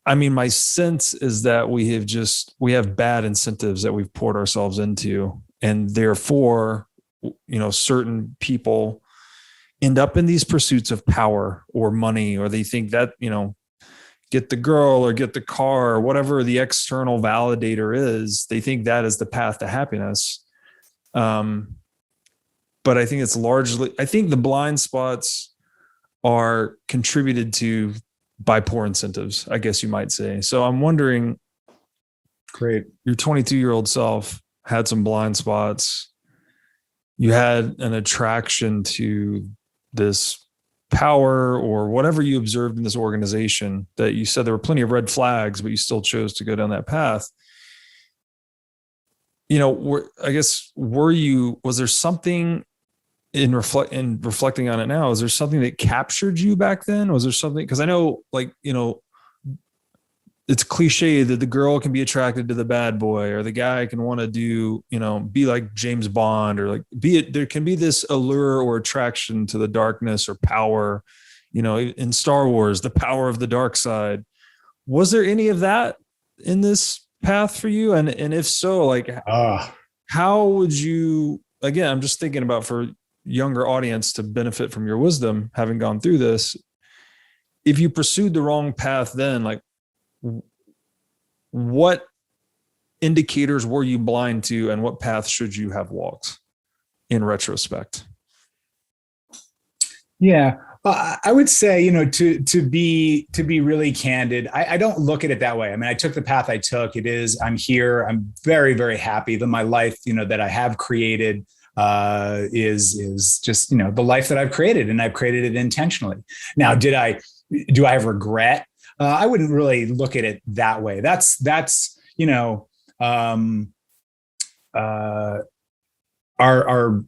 Speaker 1: I mean, my sense is that we have bad incentives that we've poured ourselves into, and therefore, certain people end up in these pursuits of power or money, or they think that, get the girl or get the car or whatever the external validator is, they think that is the path to happiness. But I think the blind spots are contributed to by poor incentives, I guess you might say. So I'm wondering,
Speaker 2: great,
Speaker 1: your 22-year-old self had some blind spots. You had an attraction to this power or whatever you observed in this organization that you said there were plenty of red flags, but you still chose to go down that path. Was there something in reflecting on it now, is there something that captured you back then? Was there something, because I know, it's cliche that the girl can be attracted to the bad boy, or the guy can want to do, be like James Bond, or like there can be this allure or attraction to the darkness or power, in Star Wars, the power of the dark side. Was there any of that in this path for you? And if so, like, how would you, again, I'm just thinking about for younger audience to benefit from your wisdom, having gone through this, if you pursued the wrong path, then like, what indicators were you blind to, and what path should you have walked in retrospect?
Speaker 2: Yeah. I would say, to be really candid, I don't look at it that way. I mean, I took the path I took. I'm here. I'm very, very happy that my life, that I have created is just, the life that I've created, and I've created it intentionally. Now, do I have regret? I wouldn't really look at it that way. That's our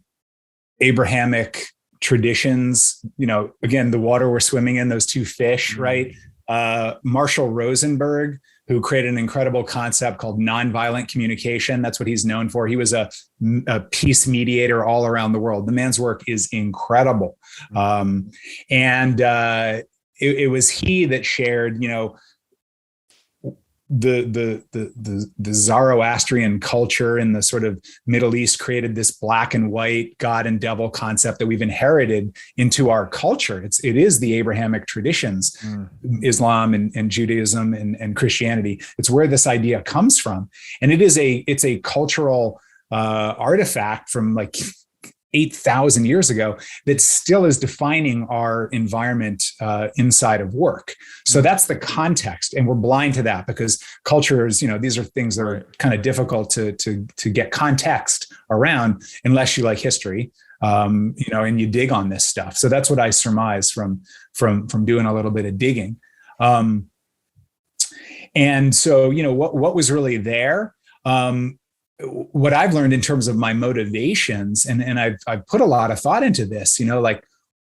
Speaker 2: Abrahamic traditions, again, the water we're swimming in, those two fish, right? Marshall Rosenberg, who created an incredible concept called nonviolent communication. That's what he's known for. He was a peace mediator all around the world. The man's work is incredible. It was he that shared, the Zoroastrian culture in the sort of Middle East created this black and white God and devil concept that we've inherited into our culture. It is the Abrahamic traditions, Islam and Judaism and Christianity. It's where this idea comes from. And it's a cultural artifact from like 8,000 years ago that still is defining our environment inside of work. So that's the context, and we're blind to that because cultures, these are things that are kind of difficult to get context around unless you like history, and you dig on this stuff. So that's what I surmise from doing a little bit of digging. And so, what was really there? What I've learned in terms of my motivations, and I've put a lot of thought into this, like,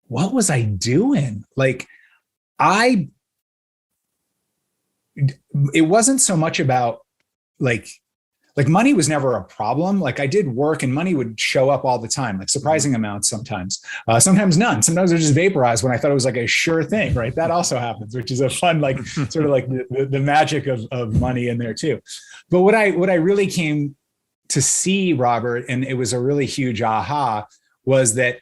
Speaker 2: what was I doing? Like, it wasn't so much about like money was never a problem. Like, I did work and money would show up all the time, like surprising amounts sometimes, sometimes none. Sometimes they're just vaporized when I thought it was like a sure thing, right? That also happens, which is a fun, like sort of like the magic of money in there too. But what I really came to see, Robert, and it was a really huge aha, was that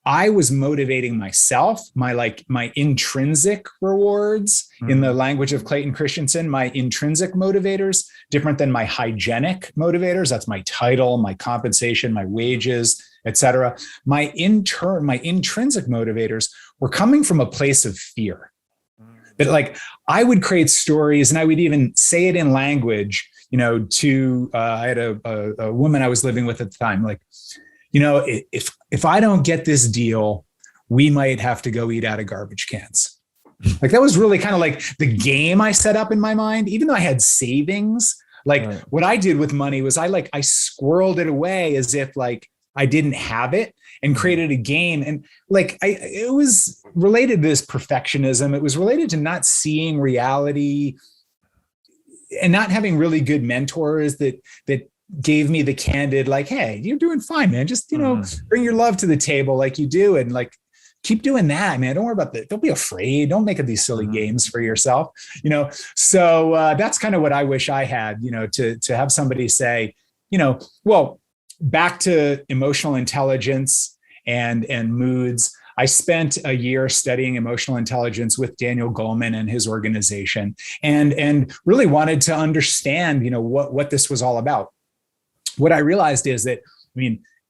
Speaker 2: I was motivating myself, my intrinsic rewards, in the language of Clayton Christensen, my intrinsic motivators, different than my hygienic motivators. That's my title, my compensation, my wages, etc. My intrinsic motivators were coming from a place of fear. That like I would create stories, and I would even say it in language, I had a woman I was living with at the time, like, if I don't get this deal, we might have to go eat out of garbage cans. Like, that was really kind of like the game I set up in my mind, even though I had savings. Like, what I did with money was I squirreled it away as if like I didn't have it, and created a game. And like, it was related to this perfectionism. It was related to not seeing reality and not having really good mentors that gave me the candid, like, hey, you're doing fine, man. Just, bring your love to the table like you do. And like, keep doing that, man. Don't worry about that. Don't be afraid. Don't make up these silly games for yourself, So that's kind of what I wish I had, to have somebody say, well, back to emotional intelligence and moods. I spent a year studying emotional intelligence with Daniel Goleman and his organization, and really wanted to understand, what this was all about. What I realized is that,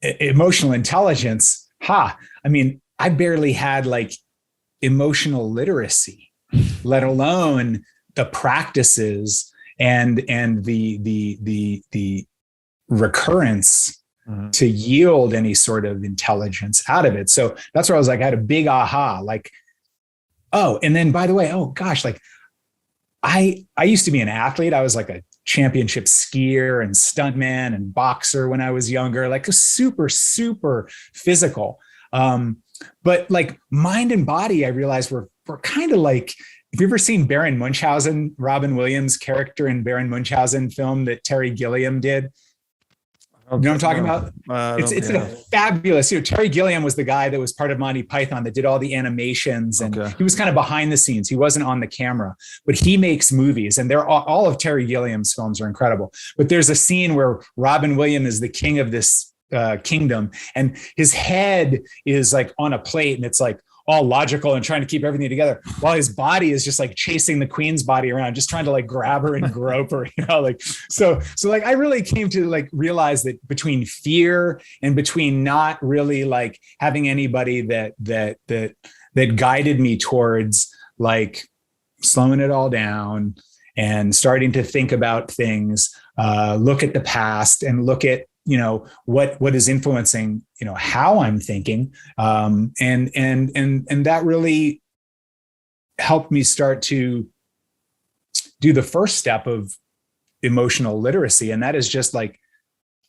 Speaker 2: emotional intelligence, I barely had like emotional literacy, let alone the practices and the recurrence to yield any sort of intelligence out of it. So that's where I was like, I had a big aha, like, oh, and then by the way, oh gosh, like I used to be an athlete. I was like a championship skier and stuntman and boxer when I was younger, like a super, super physical. But like mind and body, I realized we're kind of like Have you ever seen Baron Munchausen, Robin Williams' character in Baron Munchausen film that Terry Gilliam did? You know what I'm talking about? It's a fabulous, Terry Gilliam was the guy that was part of Monty Python that did all the animations, and he was kind of behind the scenes. He wasn't on the camera, but he makes movies, and all of Terry Gilliam's films are incredible. But there's a scene where Robin Williams is the king of this kingdom, and his head is like on a plate, and it's like all logical and trying to keep everything together, while his body is just like chasing the queen's body around, just trying to like grab her and grope her, like, so like I really came to like realize that between fear and between not really like having anybody that guided me towards like slowing it all down and starting to think about things, look at the past and look at, what is influencing, how I'm thinking. And that really helped me start to do the first step of emotional literacy. And that is just like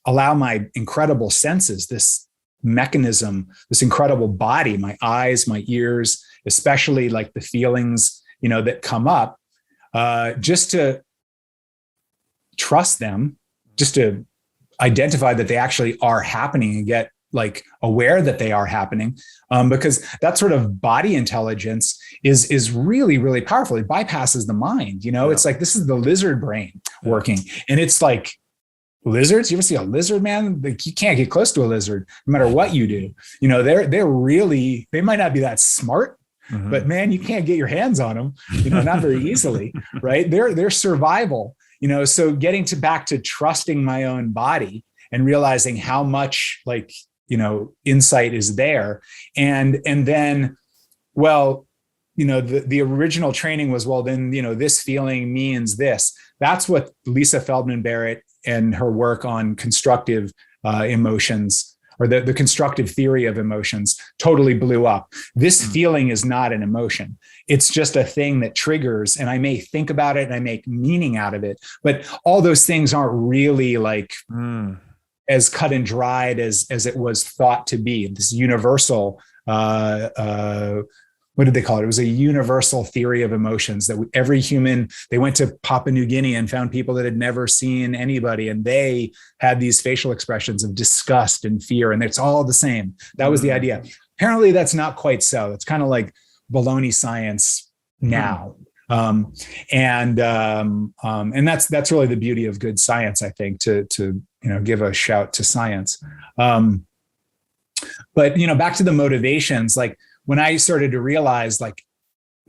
Speaker 2: allow my incredible senses, this mechanism, this incredible body, my eyes, my ears, especially like the feelings, that come up, just to trust them, just to identify that they actually are happening and get like aware that they are happening, because that sort of body intelligence is really, really powerful. It bypasses the mind. It's like this is the lizard brain working, and it's like lizards. You ever see a lizard, man? Like you can't get close to a lizard, no matter what you do. They might not be that smart, but man, you can't get your hands on them. Not very easily, right? They're survival. So getting back to trusting my own body and realizing how much like, insight is there. And then, the original training was, this feeling means this. That's what Lisa Feldman Barrett and her work on constructive emotions, or the constructive theory of emotions, totally blew up. This feeling is not an emotion. It's just a thing that triggers, and I may think about it and I make meaning out of it, but all those things aren't really like as cut and dried as it was thought to be. This universal, what did they call it? It was a universal theory of emotions that every human, they went to Papua New Guinea and found people that had never seen anybody, and they had these facial expressions of disgust and fear, and it's all the same. That was the idea. Apparently that's not quite so. It's kind of like baloney science now. And that's really the beauty of good science, I think, to give a shout to science. But back to the motivations, like, when I started to realize like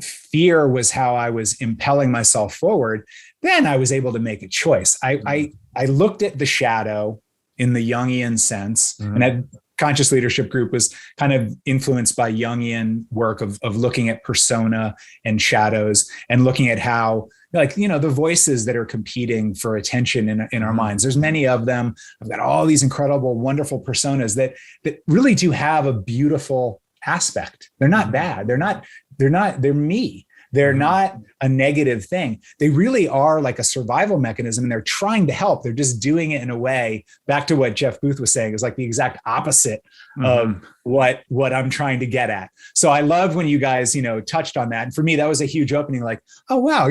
Speaker 2: fear was how I was impelling myself forward, then I was able to make a choice. I looked at the shadow in the Jungian sense, and that conscious leadership group was kind of influenced by Jungian work of looking at persona and shadows and looking at how, like, the voices that are competing for attention in our minds. There's many of them. I've got all these incredible, wonderful personas that really do have a beautiful aspect. They're not bad. They're me. They're not a negative thing. They really are like a survival mechanism, and they're trying to help. They're just doing it in a way, back to what Jeff Booth was saying, is like the exact opposite of what I'm trying to get at. So I love when you guys, touched on that. And for me, that was a huge opening, like, oh, wow,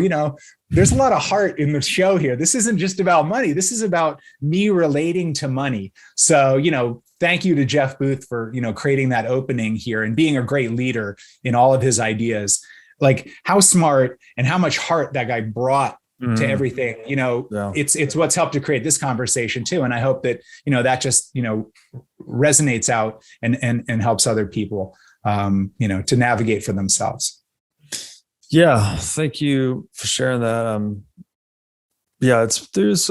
Speaker 2: there's a lot of heart in the show here. This isn't just about money. This is about me relating to money. So, thank you to Jeff Booth for, creating that opening here and being a great leader in all of his ideas. Like how smart and how much heart that guy brought to everything, it's what's helped to create this conversation too. And I hope that, that just, resonates out and helps other people, to navigate for themselves.
Speaker 1: Yeah. Thank you for sharing that. There's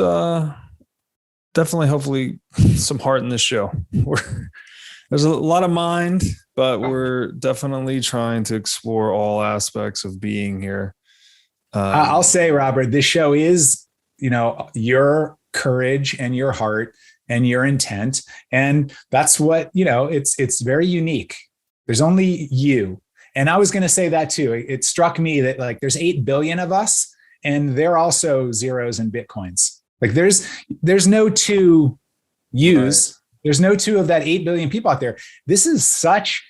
Speaker 1: definitely, hopefully, some heart in this show. There's a lot of mind, but we're definitely trying to explore all aspects of being here.
Speaker 2: I'll say, Robert, this show is, your courage and your heart and your intent. And that's what, it's very unique. There's only you. And I was going to say that too. It struck me that like there's 8 billion of us, and they're also zeros and Bitcoins. Like there's no two yous. Right. There's no two of that 8 billion people out there. This is such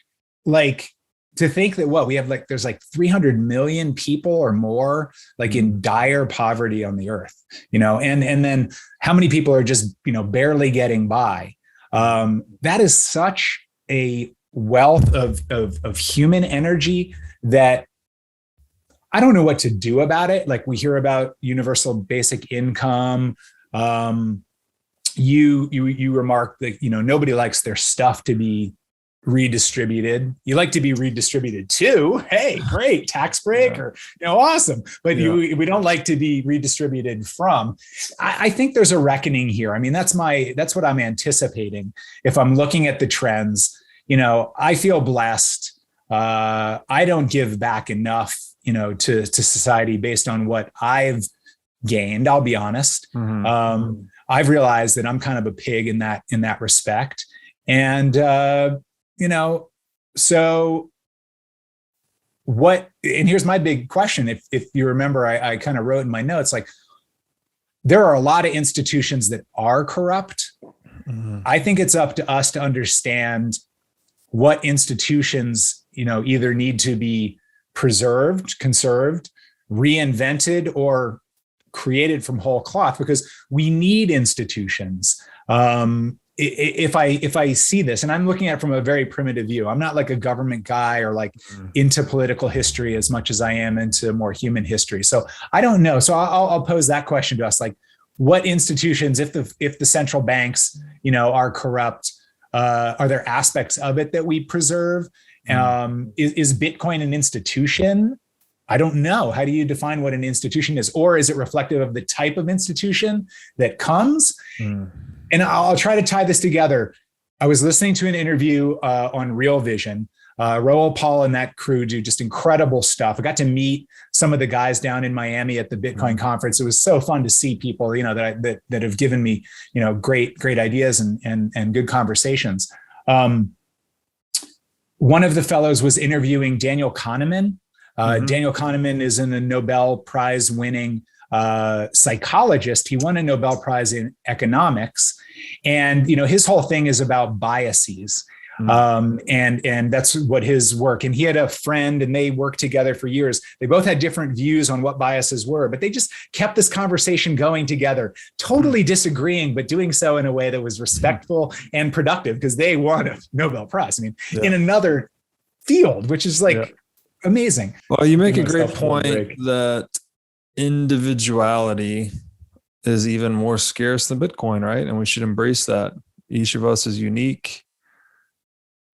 Speaker 2: like to think that we have there's 300 million people or more in dire poverty on the earth, and then how many people are just, barely getting by. That is such a wealth of human energy that I don't know what to do about it. We hear about universal basic income. You remarked that, nobody likes their stuff to be redistributed. You like to be redistributed too. Hey, great, tax break, or awesome. But we don't like to be redistributed from. I think there's a reckoning here. I mean, that's what I'm anticipating. If I'm looking at the trends, I feel blessed. I don't give back enough, to society based on what I've gained. I'll be honest. Mm-hmm. I've realized that I'm kind of a pig in that respect. And, so and here's my big question. If you remember, I kind of wrote in my notes, there are a lot of institutions that are corrupt. Mm-hmm. I think it's up to us to understand what institutions, either need to be preserved, conserved, reinvented, or created from whole cloth, because we need institutions. If I see this, and I'm looking at it from a very primitive view, I'm not like a government guy or into political history as much as I am into more human history. So I don't know. So I'll pose that question to us: what institutions, if the central banks, are corrupt, are there aspects of it that we preserve? Is Bitcoin an institution? I don't know. How do you define what an institution is? Or is it reflective of the type of institution that comes? And I'll try to tie this together. I was listening to an interview on Real Vision. Raoul Paul and that crew do just incredible stuff. I got to meet some of the guys down in Miami at the Bitcoin conference. It was so fun to see people, that have given me, great ideas and good conversations. One of the fellows was interviewing Daniel Kahneman. Daniel Kahneman is a Nobel Prize winning psychologist. He won a Nobel Prize in economics, and his whole thing is about biases. And that's what his work. And he had a friend, and they worked together for years. They both had different views on what biases were, but they just kept this conversation going together, totally disagreeing, but doing so in a way that was respectful and productive, because they won a Nobel Prize. I mean, in another field, which is amazing.
Speaker 1: Well, you make a great point that individuality is even more scarce than Bitcoin, right? And we should embrace that. Each of us is unique.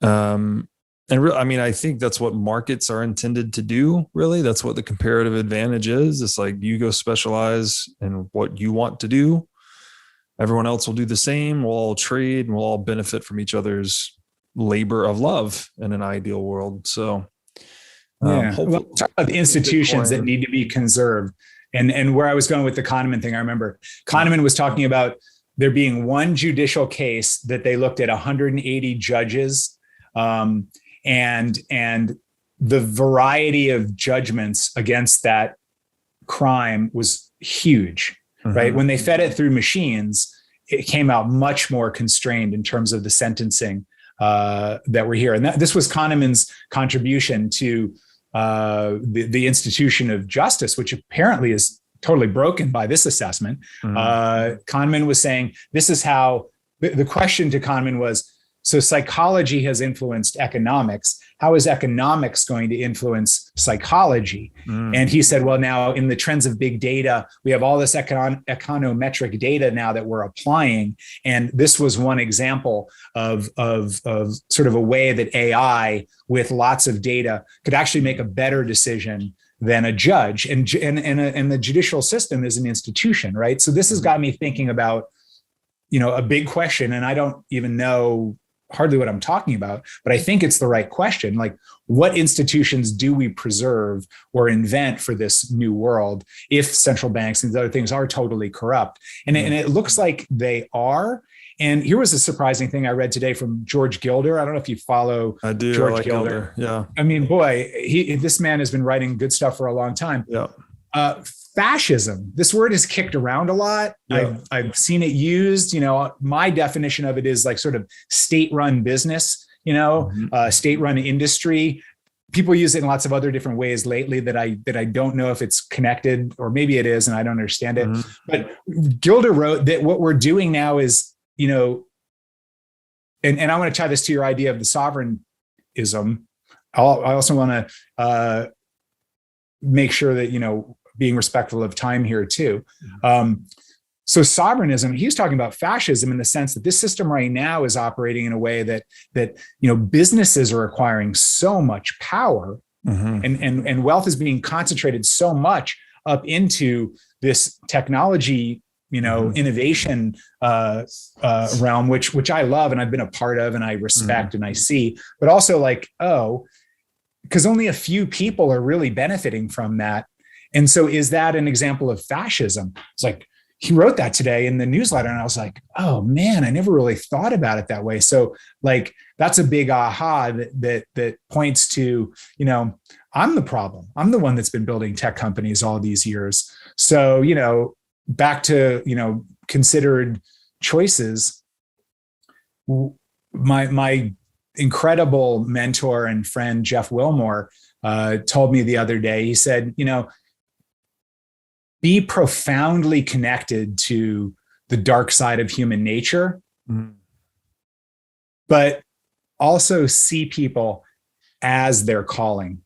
Speaker 1: I think that's what markets are intended to do, really. That's what the comparative advantage is. It's you go specialize in what you want to do. Everyone else will do the same. We'll all trade and we'll all benefit from each other's labor of love in an ideal world. So
Speaker 2: talk about the institutions that need to be conserved. And where I was going with the Kahneman thing, I remember Kahneman was talking about there being one judicial case that they looked at 180 judges, and the variety of judgments against that crime was huge, right? When they fed it through machines, it came out much more constrained in terms of the sentencing that we're here. And this was Kahneman's contribution to the institution of justice, which apparently is totally broken by this assessment. Kahneman was saying, this is how, the question to Kahneman was, so psychology has influenced economics. How is economics going to influence psychology? And he said, well, now in the trends of big data, we have all this econometric data now that we're applying. And this was one example of sort of a way that AI with lots of data could actually make a better decision than a judge. And the judicial system is an institution, right? So this has got me thinking about, a big question, and I don't even know hardly what I'm talking about, but I think it's the right question. What institutions do we preserve or invent for this new world if central banks and these other things are totally corrupt? And it looks like they are. And here was a surprising thing I read today from George Gilder. I don't know if you follow George Gilder.
Speaker 1: Yeah.
Speaker 2: I mean, boy, this man has been writing good stuff for a long time.
Speaker 1: Yeah.
Speaker 2: Fascism. This word is kicked around a lot. Yeah. I've seen it used. My definition of it is sort of state-run business, state-run industry. people use it in lots of other different ways lately that I don't know if it's connected, or maybe it is, and I don't understand it. Mm-hmm. But Gilder wrote that what we're doing now is, you know, and I want to tie this to your idea of the sovereignism. I also want to make sure that, you know, being respectful of time here too. So sovereignism, he's talking about fascism in the sense that this system right now is operating in a way that you know, businesses are acquiring so much power, and wealth is being concentrated so much up into this technology, you know, innovation realm, which I love and I've been a part of and I respect and I see, but also like, because only a few people are really benefiting from that. And so is that an example of fascism? It's like, he wrote that today in the newsletter, and I was like, oh man, I never really thought about it that way. So like, that's a big aha that points to, you know, I'm the problem. I'm the one that's been building tech companies all these years. So, you know, back to, you know, considered choices. My incredible mentor and friend, Jeff Wilmore, told me the other day, he said, you know, be profoundly connected to the dark side of human nature, but also see people as their calling.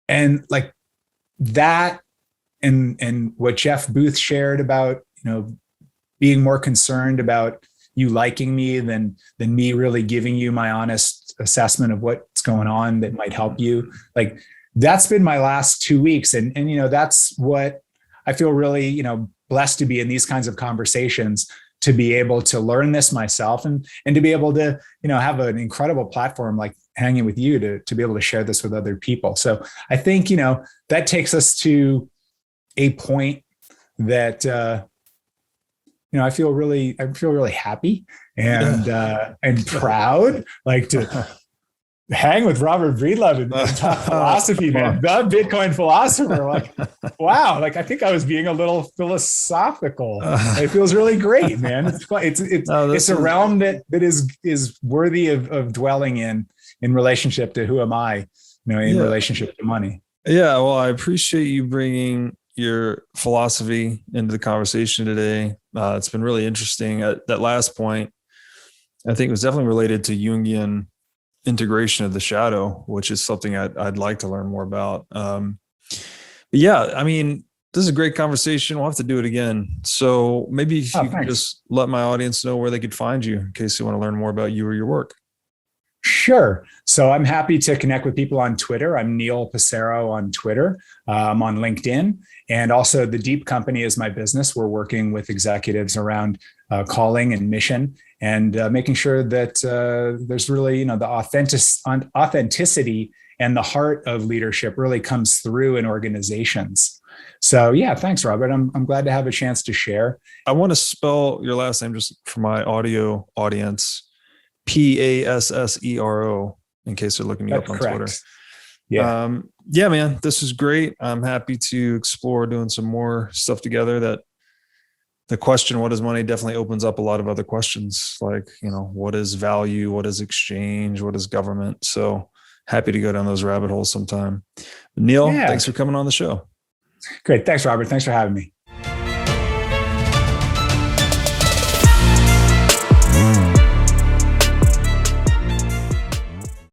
Speaker 2: And like that, and what Jeff Booth shared about, you know, being more concerned about you liking me than me really giving you my honest assessment of what's going on that might help you. Like, that's been my last 2 weeks. And, you know, that's what I feel really, you know, blessed to be in these kinds of conversations, to be able to learn this myself and to be able to, you know, have an incredible platform like hanging with you to be able to share this with other people. So I think, you know, that takes us to a point that, you know, I feel really happy and proud, like to hang with Robert Breedlove and talk philosophy, man. The Bitcoin philosopher. Like, wow. Like, I think I was being a little philosophical. It feels really great, man. It's fun. It's a realm that is worthy of dwelling in relationship to who am I, you know, in relationship to money.
Speaker 1: Yeah. Well, I appreciate you bringing your philosophy into the conversation today. It's been really interesting. That last point, I think, was definitely related to Jungian integration of the shadow, which is something I'd like to learn more about. But yeah, I mean, this is a great conversation. We'll have to do it again. So maybe if you could just let my audience know where they could find you in case they want to learn more about you or your work.
Speaker 2: Sure. So I'm happy to connect with people on Twitter. I'm Neil Passero on Twitter. I'm on LinkedIn. And also the Deep Company is my business. We're working with executives around calling and mission, and making sure that there's really, you know, the authenticity and the heart of leadership really comes through in organizations. So yeah, thanks, Robert. I'm glad to have a chance to share.
Speaker 1: I want to spell your last name just for my audio audience. Passero, in case they're looking me up on Twitter. Yeah. Yeah, man, this is great. I'm happy to explore doing some more stuff together. That the question, what is money, definitely opens up a lot of other questions, like, you know, what is value? What is exchange? What is government? So happy to go down those rabbit holes sometime. Neil, thanks for coming on the show.
Speaker 2: Great. Thanks, Robert. Thanks for having me.